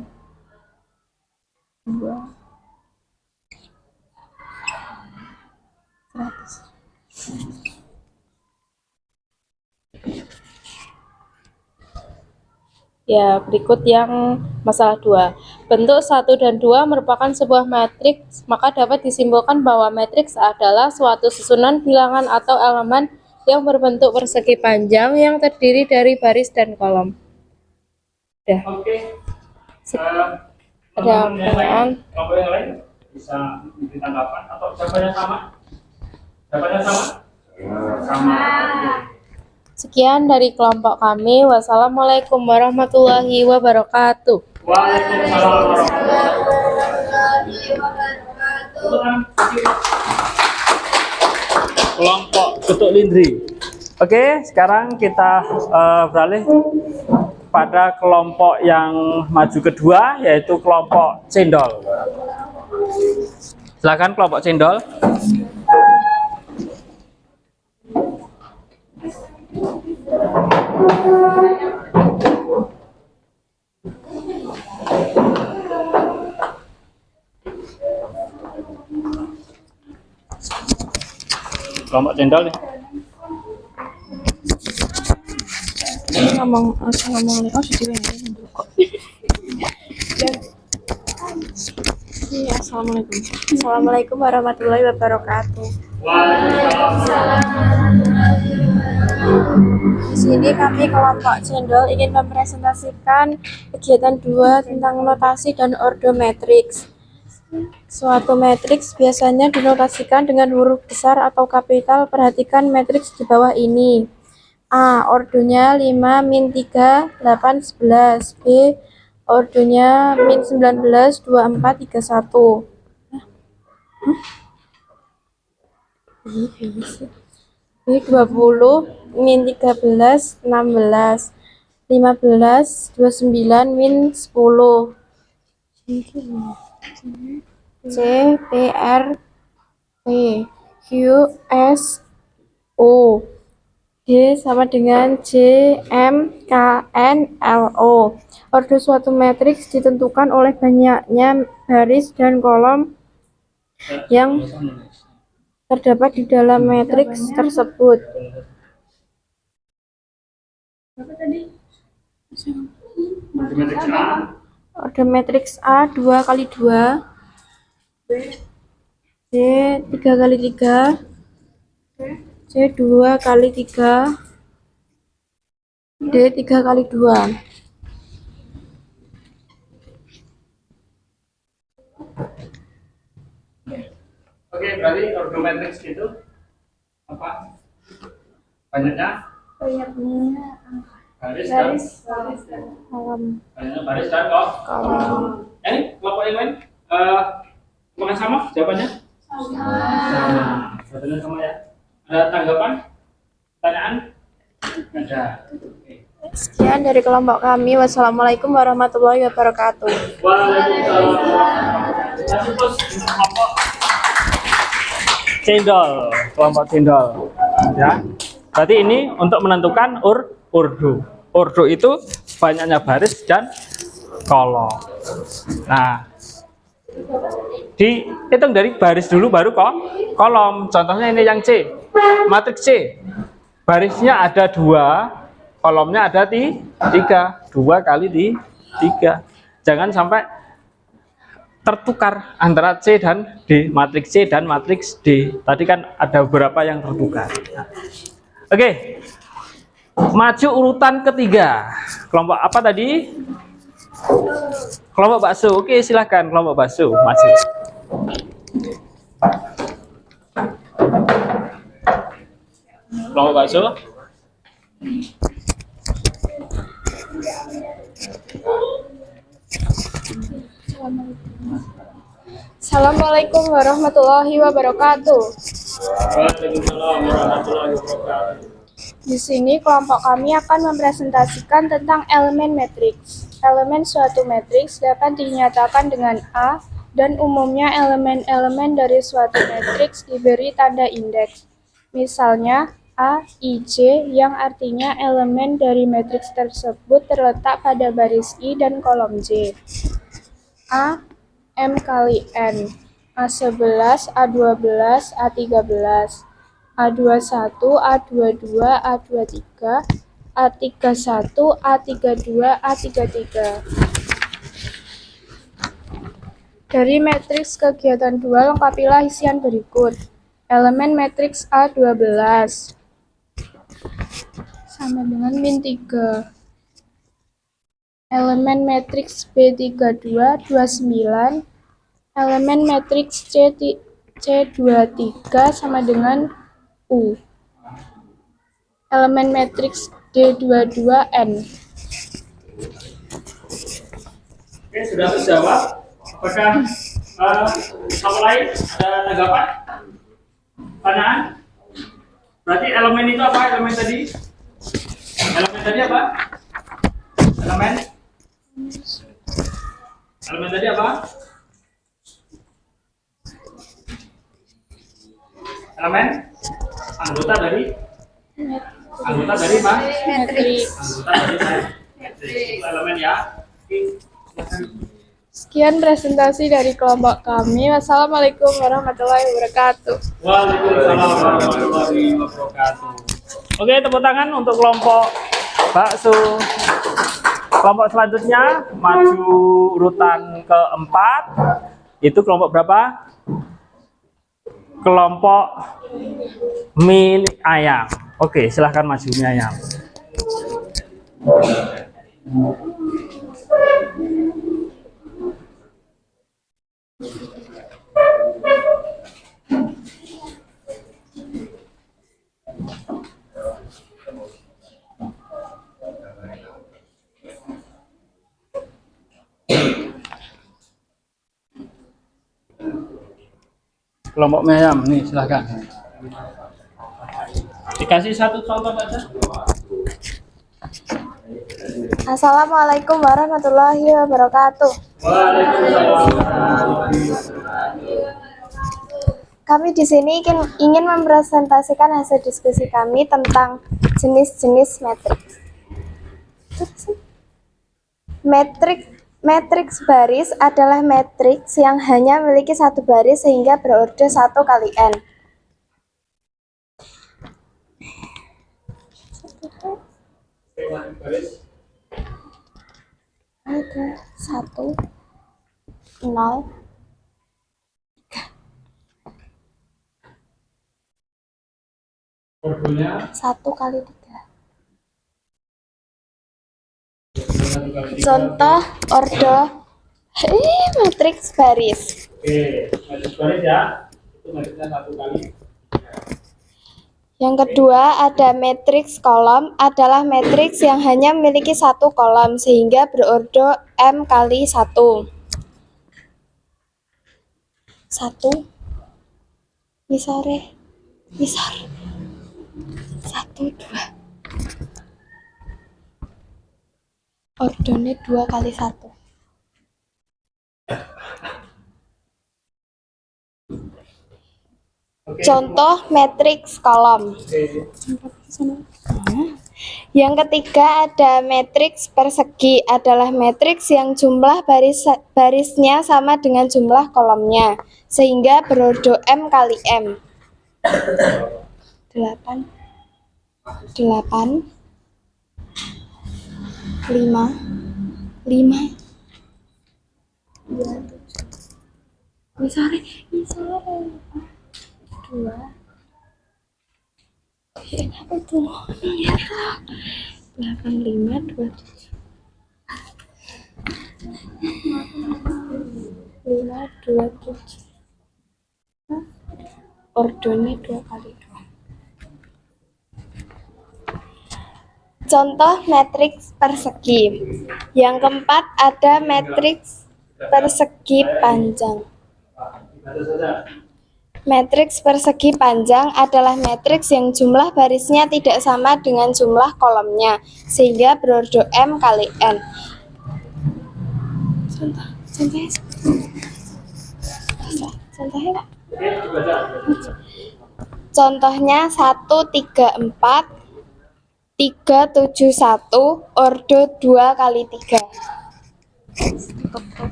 Ya, berikut yang masalah 2. Bentuk 1 dan 2 merupakan sebuah matriks, maka dapat disimpulkan bahwa matriks adalah suatu susunan bilangan atau elemen yang berbentuk persegi panjang yang terdiri dari baris dan kolom. Udah. Oke. Ada pertanyaan? Kelompok yang lain bisa memberi tanggapan atau jawabannya sama? Jawabannya sama? Sama. Sekian dari kelompok kami. Wassalamualaikum warahmatullahi wabarakatuh. Waalaikumsalam warahmatullahi wabarakatuh. Kelompok Getuk Lindri. Oke, sekarang kita beralih pada kelompok yang maju kedua, yaitu kelompok cendol. Silakan kelompok cendol. Kelompok cendol nih. Ngomong assalamualaikum. Oh, sudah ya. Assalamualaikum. Assalamualaikum warahmatullahi wabarakatuh. Di sini kami kelompok cendol ingin mempresentasikan kegiatan 2 tentang notasi dan ordo matriks. Suatu matriks biasanya dinotasikan dengan huruf besar atau kapital. Perhatikan matriks di bawah ini. A. Ordonya 5, min 3, 8, 11. B. Ordonya min 19, 24, 31. B. 20, min 13, 16. 15, 29, min 10. C. P. R. P. Q. S. O. D sama dengan J, M, K, N, L, O. Ordo suatu matriks ditentukan oleh banyaknya baris dan kolom yang terdapat di dalam matriks tersebut. Ordo matriks A 2 kali 2, C 3 kali 3, C 2 kali 3, D 3 kali 2. Oke, berarti ordo matriks itu apa? Banyaknya baris dan Kolom. banyaknya baris dan kolom. Ini kelompok yang lain apakah sama jawabannya? Sama. Jawabannya sama ya. Ada tanggapan? Pertanyaan? Ada. Sekian dari kelompok kami. Wassalamualaikum warahmatullahi wabarakatuh. Waalaikumsalam. Terus kelompok cendol, kelompok cendol. Ya. Berarti ini untuk menentukan ordo. Ordo itu banyaknya baris dan kolom. Nah, dihitung dari baris dulu baru kolom. Contohnya ini yang C, matriks C. Barisnya ada 2, kolomnya ada 3. 2 kali 3. Jangan sampai tertukar antara C dan D, matriks C dan matriks D. Tadi kan ada beberapa yang tertukar. Nah, oke, maju urutan ketiga. Kelompok apa tadi? Kelompok bakso. Oke, silahkan kelompok bakso maju. Kelompok bakso. Assalamualaikum warahmatullahi wabarakatuh. Waalaikumsalam warahmatullahi wabarakatuh. Di sini kelompok kami akan mempresentasikan tentang elemen matriks. Elemen suatu matriks dapat dinyatakan dengan A, dan umumnya elemen-elemen dari suatu matriks diberi tanda indeks. Misalnya, A, I, J, yang artinya elemen dari matriks tersebut terletak pada baris I dan kolom J. A, M kali N, A11, A12, A13, A21, A22, A23, A31, A32, A33. Dari matriks kegiatan 2, lengkapilah isian berikut. Elemen matriks A12 sama dengan min 3. Elemen matriks B32, 29. Elemen matriks C23 sama dengan U. Elemen matriks D22N. Oke, sudah terjawab. Apakah apa lain ada tanggapan? Pertanyaan? Berarti elemen itu apa? Elemen tadi? Elemen tadi apa? Elemen? Elemen tadi apa? Elemen? Anggota dari? Anggota dari apa? Matriks. Anggota dari matriks. Itu elemen ya. Oke. Sekian presentasi dari kelompok kami. Wassalamualaikum warahmatullahi wabarakatuh. Waalaikumsalam warahmatullahi wabarakatuh. Oke, tepuk tangan untuk kelompok bakso. Kelompok selanjutnya maju urutan keempat. Itu kelompok berapa? Kelompok mie ayam. Oke, silahkan maju mie ayam. Kelompok mie ayam, nih silahkan. Dikasih satu contoh saja. Assalamualaikum warahmatullahi wabarakatuh. Kami di sini ingin mempresentasikan hasil diskusi kami tentang jenis-jenis matriks. Matriks baris adalah matriks yang hanya memiliki satu baris sehingga berorde 1 kali n. Ada 1, 0, 1 kali 3. Contoh orde matriks baris. Oke, matriks baris ya. Itu matriksnya 1 kali. Yang kedua ada matriks kolom, adalah matriks yang hanya memiliki satu kolom sehingga berorde M kali 1. 1 misal 1, 2. Ordenya 2 kali 1. Contoh matriks kolom. Yang ketiga ada matriks persegi, adalah matriks yang jumlah barisnya sama dengan jumlah kolomnya sehingga berorde M kali M. 8, 5, 5, Sore, sore. Dua. Apa tuh? Iya, 85, 27. 5, 27. Ordonya 2 kali 2. Contoh matriks persegi. Yang keempat ada matriks persegi panjang. Matriks persegi panjang adalah matriks yang jumlah barisnya tidak sama dengan jumlah kolomnya, sehingga berordo M kali N. Contohnya, contohnya 1, 3, 4, 3, 7, 1, ordo 2 kali 3.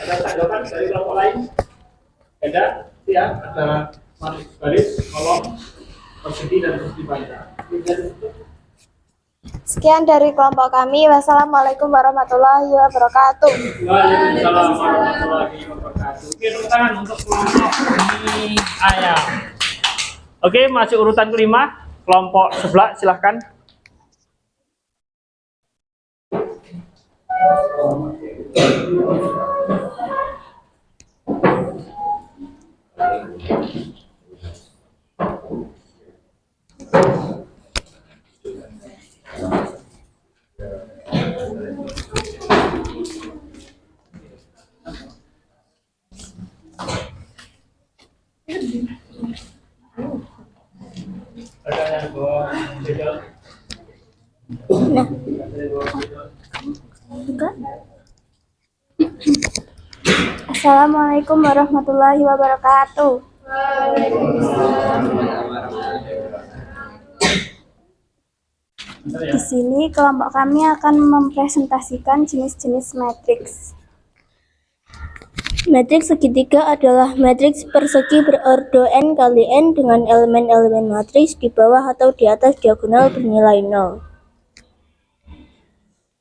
Ada tanggapan dari kelompok lain? Ada? Ya, ada matriks baris, kolom, persegi dan persegi panjang. Sekian dari kelompok kami. Wassalamualaikum warahmatullahi wabarakatuh. Waalaikumsalam warahmatullahi wabarakatuh. Oke, tepuk tangan untuk kelompok ini ayam. Oke, masuk urutan kelima. Kelompok sebelah, silahkan. Assalamualaikum warahmatullahi wabarakatuh. Di sini kelompok kami akan mempresentasikan jenis-jenis matriks. Matriks segitiga adalah matriks persegi berordo n kali n dengan elemen-elemen matriks di bawah atau di atas diagonal bernilai 0.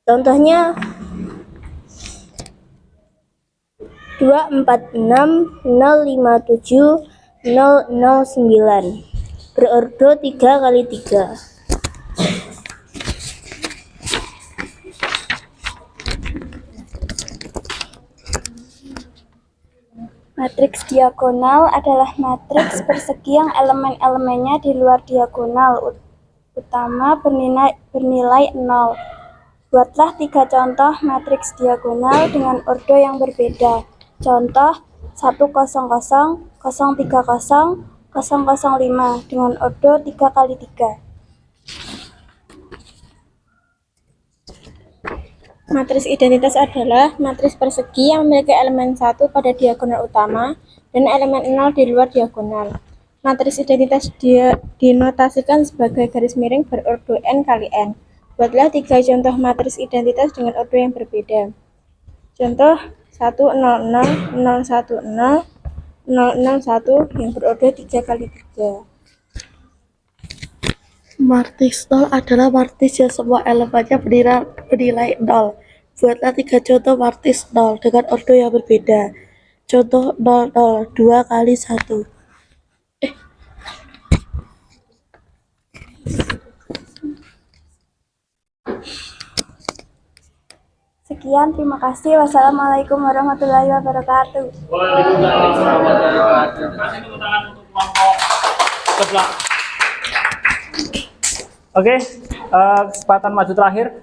Contohnya 2, 4, 6, 0, 5, 7, 0, 0, 9 berordo 3 kali 3. Matriks diagonal adalah matriks persegi yang elemen-elemennya di luar diagonal utama bernilai 0. Buatlah 3 contoh matriks diagonal dengan ordo yang berbeda. Contoh 1, 0, 0, 0, 3, 0, 0, 0, 5 dengan ordo 3 kali 3. Matriks identitas adalah matriks persegi yang memiliki elemen 1 pada diagonal utama dan elemen 0 di luar diagonal. Matriks identitas dinotasikan sebagai garis miring berordo n kali n. Buatlah 3 contoh matriks identitas dengan ordo yang berbeda. Contoh 1, 0, 0, 0, 1, 0, 0, 0, 1 yang berordo 3 kali 3. Matriks nol adalah matriks yang semua elemennya bernilai 0. Buatlah 3 contoh matriks 0 dengan ordo yang berbeda. Contoh 0, 0, 2 kali 1. Sekian, terima kasih. Wassalamualaikum warahmatullahi wabarakatuh. Waalaikumsalam warahmatullahi wabarakatuh. Kasih tepuk tangan untuk kelompok sebelah. Oke, kesempatan maju terakhir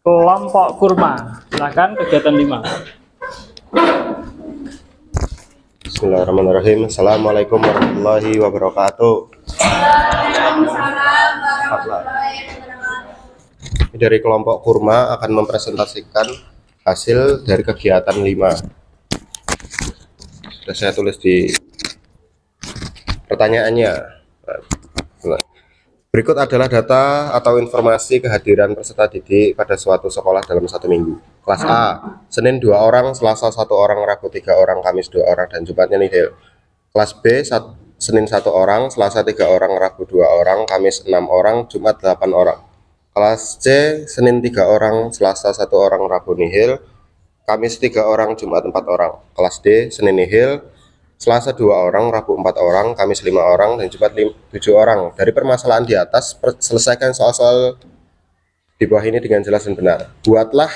kelompok kurma. Silakan kegiatan 5. Bismillahirrahmanirrahim. Assalamualaikum warahmatullahi wabarakatuh. Dari kelompok kurma akan mempresentasikan hasil dari kegiatan 5. Sudah saya tulis di pertanyaannya. Berikut adalah data atau informasi kehadiran peserta didik pada suatu sekolah dalam 1 minggu. Kelas A, Senin 2 orang, Selasa 1 orang, Rabu 3 orang, Kamis 2 orang, dan Jumatnya nihil. Kelas B, Senin 1 orang, Selasa 3 orang, Rabu 2 orang, Kamis 6 orang, Jumat 8 orang. Kelas C, Senin 3 orang, Selasa 1 orang, Rabu nihil, Kamis 3 orang, Jumat 4 orang. Kelas D, Senin nihil, Selasa 2 orang, Rabu 4 orang, Kamis 5 orang, dan Jumat 7 orang. Dari permasalahan di atas, selesaikan soal-soal di bawah ini dengan jelas dan benar. Buatlah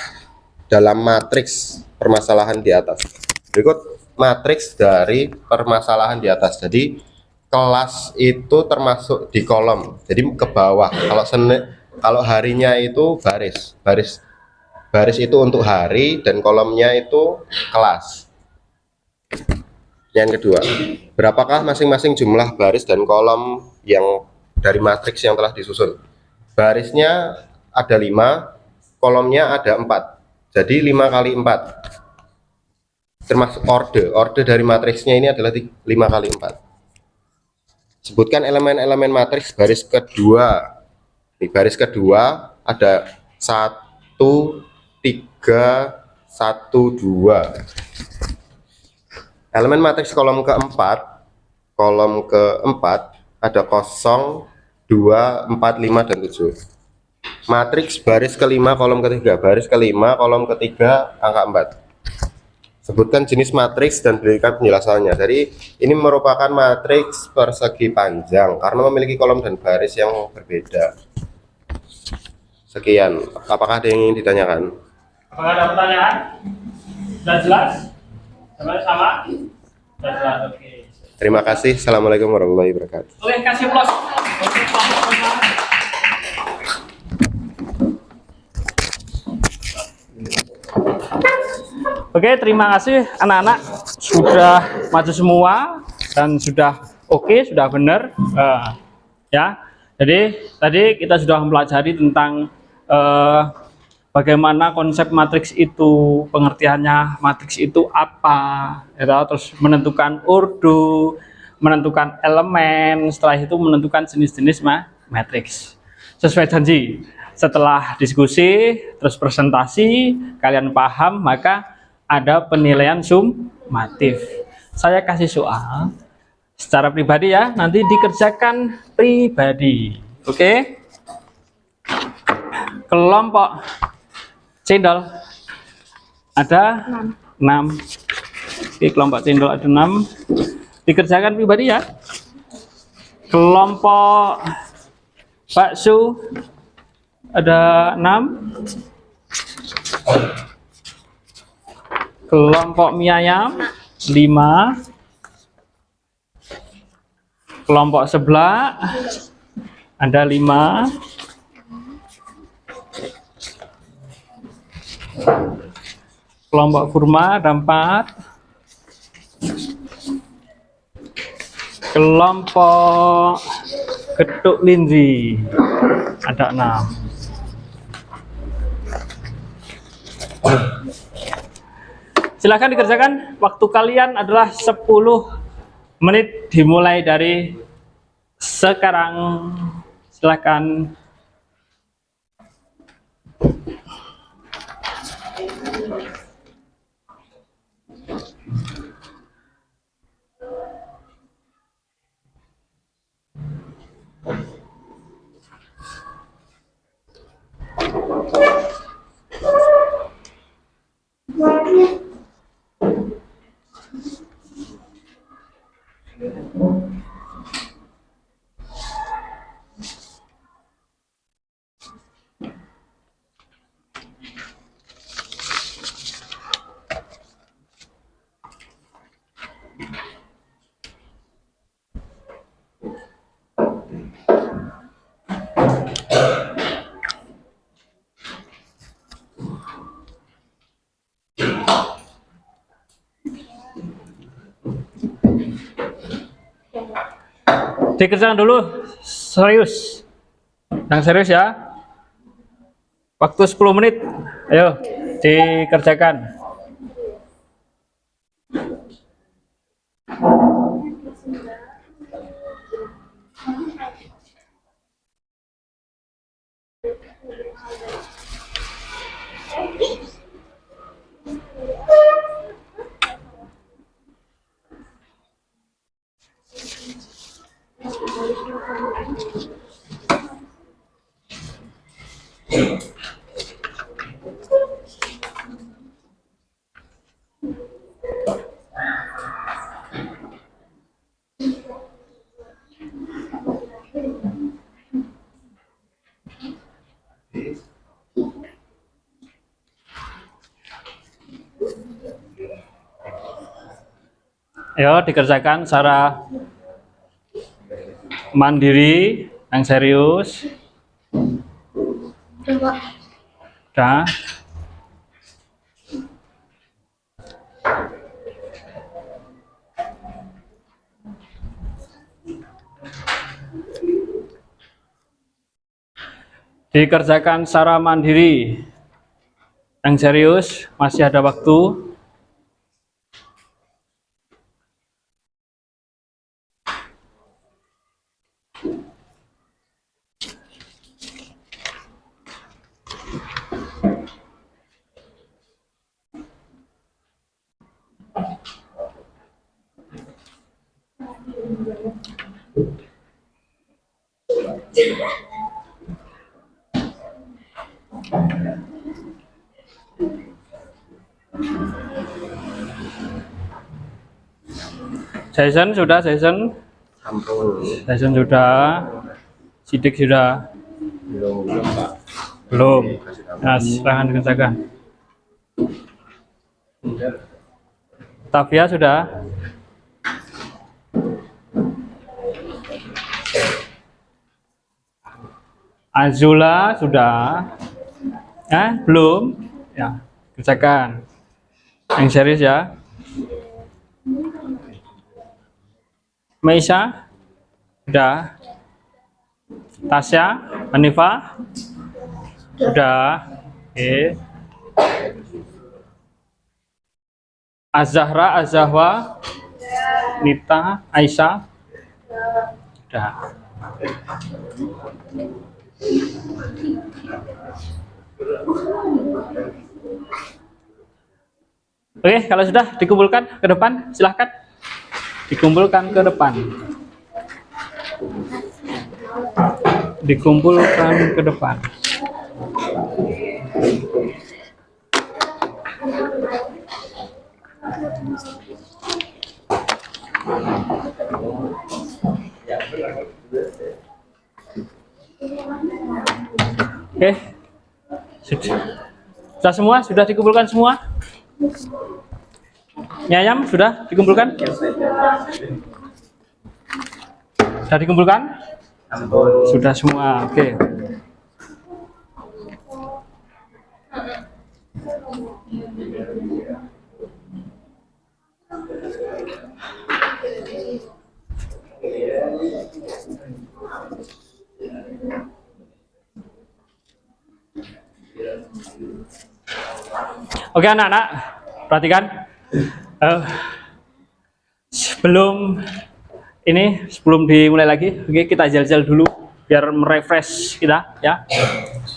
dalam matriks permasalahan di atas. Berikut matriks dari permasalahan di atas. Jadi kelas itu termasuk di kolom, jadi ke bawah. Kalau harinya itu baris itu untuk hari dan kolomnya itu kelas. Yang kedua, berapakah masing-masing jumlah baris dan kolom yang dari matriks yang telah disusun? Barisnya ada 5, kolomnya ada 4, jadi 5 kali 4, termasuk orde dari matriksnya ini adalah 5 kali 4. Sebutkan elemen-elemen matriks baris kedua. Di baris kedua ada 1, 3, 1, 2. Elemen matriks kolom keempat ada 0, 2, 4, 5, dan 7. Matriks baris kelima kolom ketiga, baris kelima kolom ketiga angka 4. Sebutkan jenis matriks dan berikan penjelasannya. Jadi ini merupakan matriks persegi panjang karena memiliki kolom dan baris yang berbeda. Sekian, apakah ada yang ingin ditanyakan? Apakah ada pertanyaan? Sudah jelas? Sama? Sudah jelas, oke. Terima kasih. Assalamualaikum warahmatullahi wabarakatuh. Oke, kasih plus. Oke, terima kasih anak-anak sudah maju semua dan sudah oke, sudah benar. Ya, jadi tadi kita sudah mempelajari tentang bagaimana konsep matriks itu, pengertiannya matriks itu apa, ya, terus menentukan ordo, menentukan elemen, setelah itu menentukan jenis-jenis matriks. Sesuai janji, setelah diskusi, terus presentasi, kalian paham, maka ada penilaian sumatif. Saya kasih soal secara pribadi ya, nanti dikerjakan pribadi. Oke? Kelompok cendol ada 6. Oke, kelompok cendol ada 6. Dikerjakan pribadi ya. Kelompok bakso ada 6. Kelompok mie ayam 5. Kelompok sebelah ada 5. Kelompok kurma ada 4. Kelompok getuk linji ada 6. Silakan dikerjakan. Waktu kalian adalah 10 menit dimulai dari sekarang. Silakan. Dikerjakan dulu, serius. Yang serius ya. Waktu 10 menit. Ayo, dikerjakan. Ayo dikerjakan secara mandiri, yang serius. Coba. Udah. Dikerjakan secara mandiri, yang serius, masih ada waktu. Jason sudah, Jason? Jason sudah. Sidik sudah? Belum. Nah, silahkan dikerjakan. Tavia sudah? Azula sudah? Belum? Ya, kerjakan. Yang serius ya. Meisha sudah. Tasya, Hanifa sudah. Oke. Azahra, Azahwa, Nita, Aisyah sudah. Oke, kalau sudah dikumpulkan ke depan, silahkan dikumpulkan ke depan. Dikumpulkan ke depan. Oke, sudah semua? Sudah dikumpulkan semua? Nyayam sudah dikumpulkan? Sudah dikumpulkan? Sudah semua. Oke. Oke anak-anak, perhatikan. Sebelum dimulai lagi, oke, kita jal-jal dulu biar merefresh kita ya.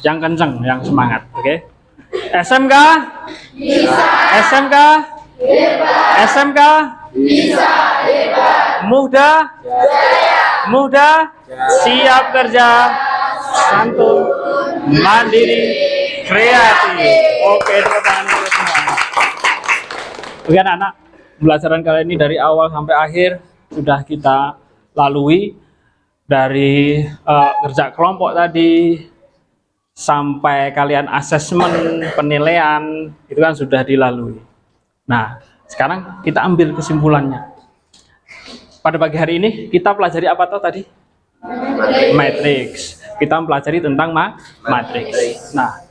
Yang kenceng, yang semangat, oke. SMK? Bisa. SMK? Hebat. SMK? Bisa. Hebat. Muda? Jaya. Muda? Siap kerja. Santun. Mandiri. Kreatif. Oke, tepuk tangan dulu semua. Oke anak-anak, pembelajaran kali ini dari awal sampai akhir sudah kita lalui, dari kerja kelompok tadi sampai kalian asesmen, penilaian, itu kan sudah dilalui. Nah, sekarang kita ambil kesimpulannya. Pada pagi hari ini kita pelajari apa toh tadi? Matriks. Kita mempelajari tentang matriks. Nah,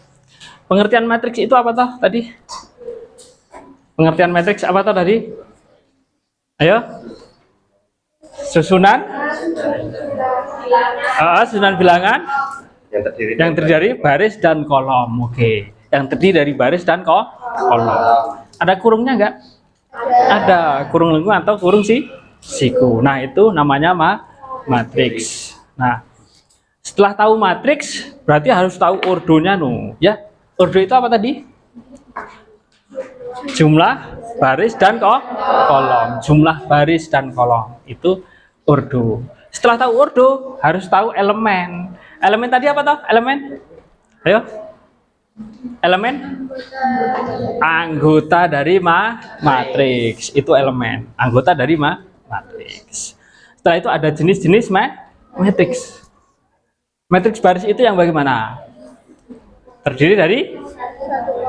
pengertian matriks itu apa toh tadi? Pengertian matriks apa toh tadi? Ayo. Susunan bilangan yang terdiri dari baris dan kolom. Oke. Yang terdiri dari baris dan kolom. Ada kurungnya enggak? Ada kurung lengkung atau kurung siku. Nah, itu namanya matriks. Nah, setelah tahu matriks, berarti harus tahu ordonya ya. Ordo itu apa tadi? Jumlah baris dan kolom. Jumlah baris dan kolom itu ordo. Setelah tahu ordo, harus tahu elemen. Elemen tadi apa toh? Elemen? Ayo. Elemen? Anggota dari matriks. Itu elemen. Anggota dari matriks. Setelah itu ada jenis-jenis matriks. Matriks baris itu yang bagaimana? Terdiri dari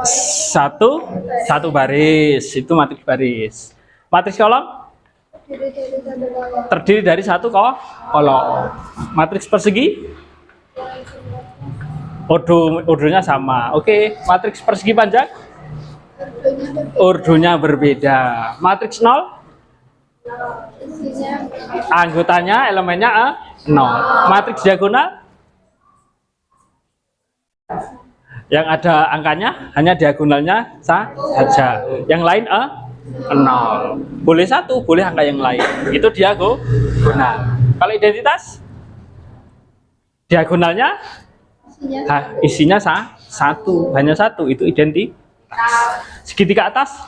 satu baris, itu matriks baris. Matriks kolom Terdiri dari satu kolom. Matriks persegi? Ordonya sama. Oke, matriks persegi panjang? Ordonya berbeda. Matriks 0? Anggotanya, elemennya 0. Matriks diagonal? Yang ada angkanya hanya diagonalnya saja. Yang lain 0. Boleh satu, boleh angka yang lain. Itu diagonal. Kalau identitas? Diagonalnya isinya satu, hanya satu. Itu identitas. Segitiga atas?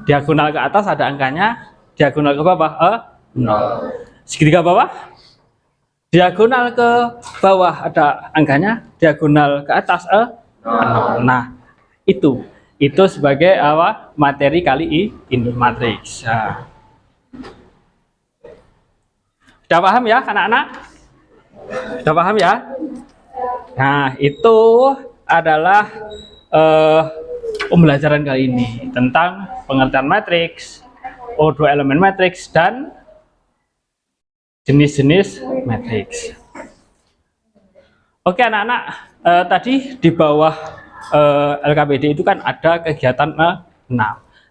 Diagonal ke atas ada angkanya, diagonal ke bawah 0. Segitiga bawah? Diagonal ke bawah ada angkanya, diagonal ke atas 0. Nah, itu sebagai apa? Materi kali ini, matriks. Nah. Sudah paham ya anak-anak? Sudah paham ya? Nah, itu adalah pembelajaran kali ini tentang pengertian matriks, O2 elemen matriks, dan jenis-jenis matriks. Oke anak-anak, tadi di bawah LKPD itu kan ada kegiatan 6.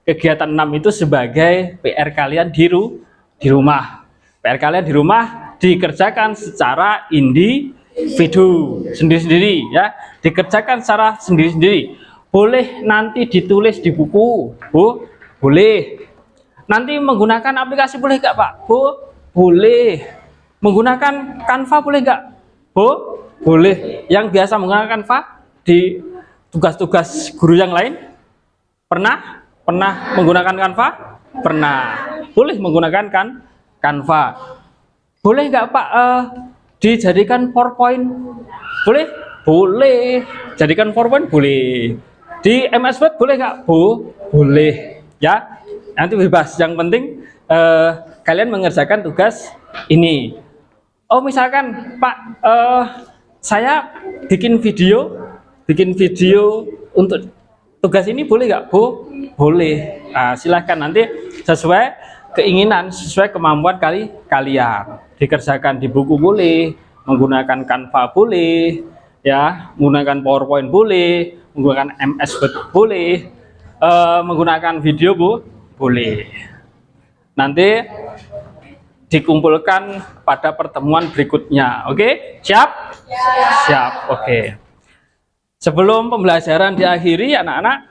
Kegiatan 6 itu sebagai PR kalian di rumah. PR kalian di rumah dikerjakan secara individu, sendiri-sendiri ya. Dikerjakan secara sendiri-sendiri. Boleh nanti ditulis di buku, boleh. Nanti menggunakan aplikasi boleh nggak Pak? Boleh. Menggunakan Canva boleh nggak? Boleh. Yang biasa menggunakan Canva di tugas-tugas guru yang lain? Pernah menggunakan Canva? Pernah. Boleh menggunakan Canva. Boleh nggak Pak dijadikan PowerPoint? Boleh? Boleh. Jadikan PowerPoint? Boleh. Di MS Word boleh nggak? Boleh. Ya. Nanti bebas. Yang penting kalian mengerjakan tugas ini. Oh misalkan Pak, saya bikin video untuk tugas ini boleh nggak? Boleh. Nah, silahkan nanti sesuai keinginan, sesuai kemampuan kalian. Dikerjakan di buku boleh, menggunakan Canva boleh, ya, menggunakan PowerPoint boleh, menggunakan MS Word boleh, menggunakan video boleh. Nanti dikumpulkan pada pertemuan berikutnya. Oke? Siap? Siap. Oke. Sebelum pembelajaran diakhiri anak-anak,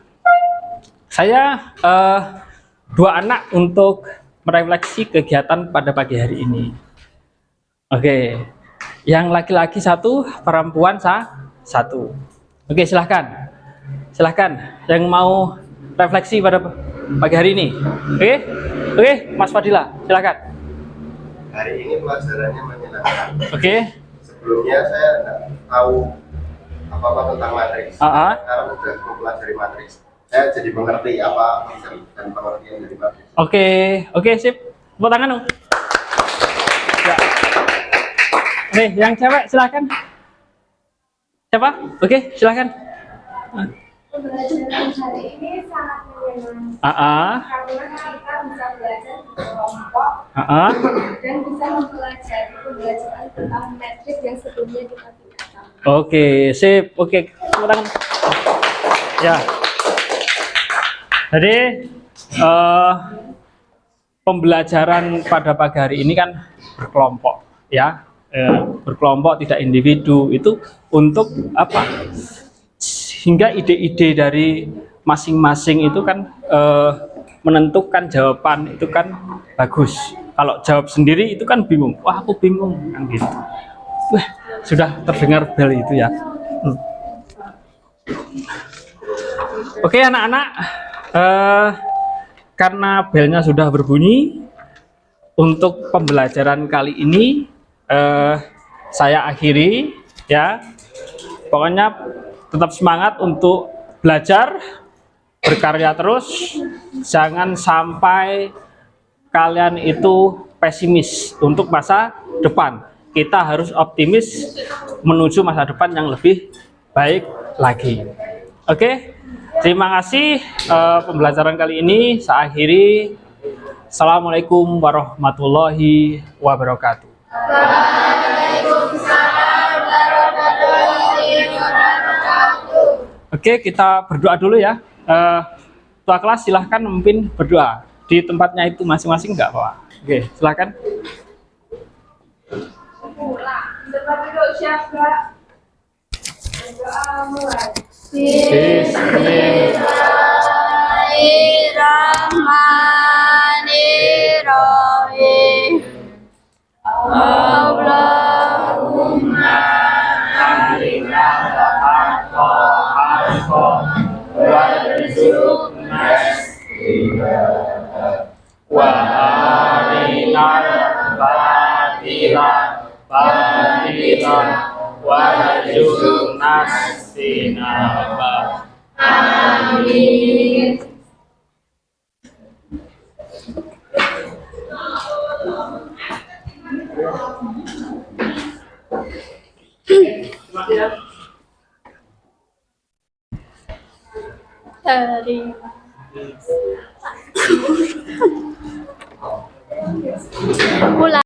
saya dua anak untuk merefleksi kegiatan pada pagi hari ini. Oke. Yang laki-laki satu, perempuan satu. Oke, silahkan. Silahkan yang mau refleksi pada pagi hari ini. Oke, Mas Fadila, silahkan. Hari ini pelajarannya menyenangkan. Oke. Sebelumnya saya tidak tahu apa-apa tentang matriks. Sekarang sudah mempelajari matriks. Saya jadi mengerti apa konsep dan pengertian dari matriks. Oke, sip. Tepuk tangan dong. Ya. Nih, yang cewek silahkan. Siapa? Oke, silahkan. Pembelajaran hari ini sangat menyenangkan karena kita bisa belajar di kelompok dan bisa mempelajari pembelajaran tentang metrik yang sebelumnya kita tidak tahu. Oke, sip. Oke, tepuk tangan. Ya. Jadi pembelajaran pada pagi hari ini kan berkelompok, ya. Berkelompok tidak individu. Itu untuk apa? Sehingga ide-ide dari masing-masing itu kan menentukan jawaban itu kan bagus. Kalau jawab sendiri itu kan bingung. Wah, aku bingung kan gitu. Wah, sudah terdengar bel itu ya. Oke anak-anak, karena belnya sudah berbunyi, untuk pembelajaran kali ini saya akhiri ya. Pokoknya tetap semangat untuk belajar, berkarya terus, jangan sampai kalian itu pesimis untuk masa depan. Kita harus optimis menuju masa depan yang lebih baik lagi. Oke, terima kasih pembelajaran kali ini saya akhiri. Assalamualaikum warahmatullahi wabarakatuh. Oke, kita berdoa dulu ya. Ketua kelas silahkan memimpin berdoa di tempatnya itu masing-masing, enggak Pak? Oke, silahkan. Tempat duduk siapa? Doa mulai. Bismillahirrahmanirrahim. Allahumma Wa arinal batila batila warzuqna sinaba. amin. Mulai.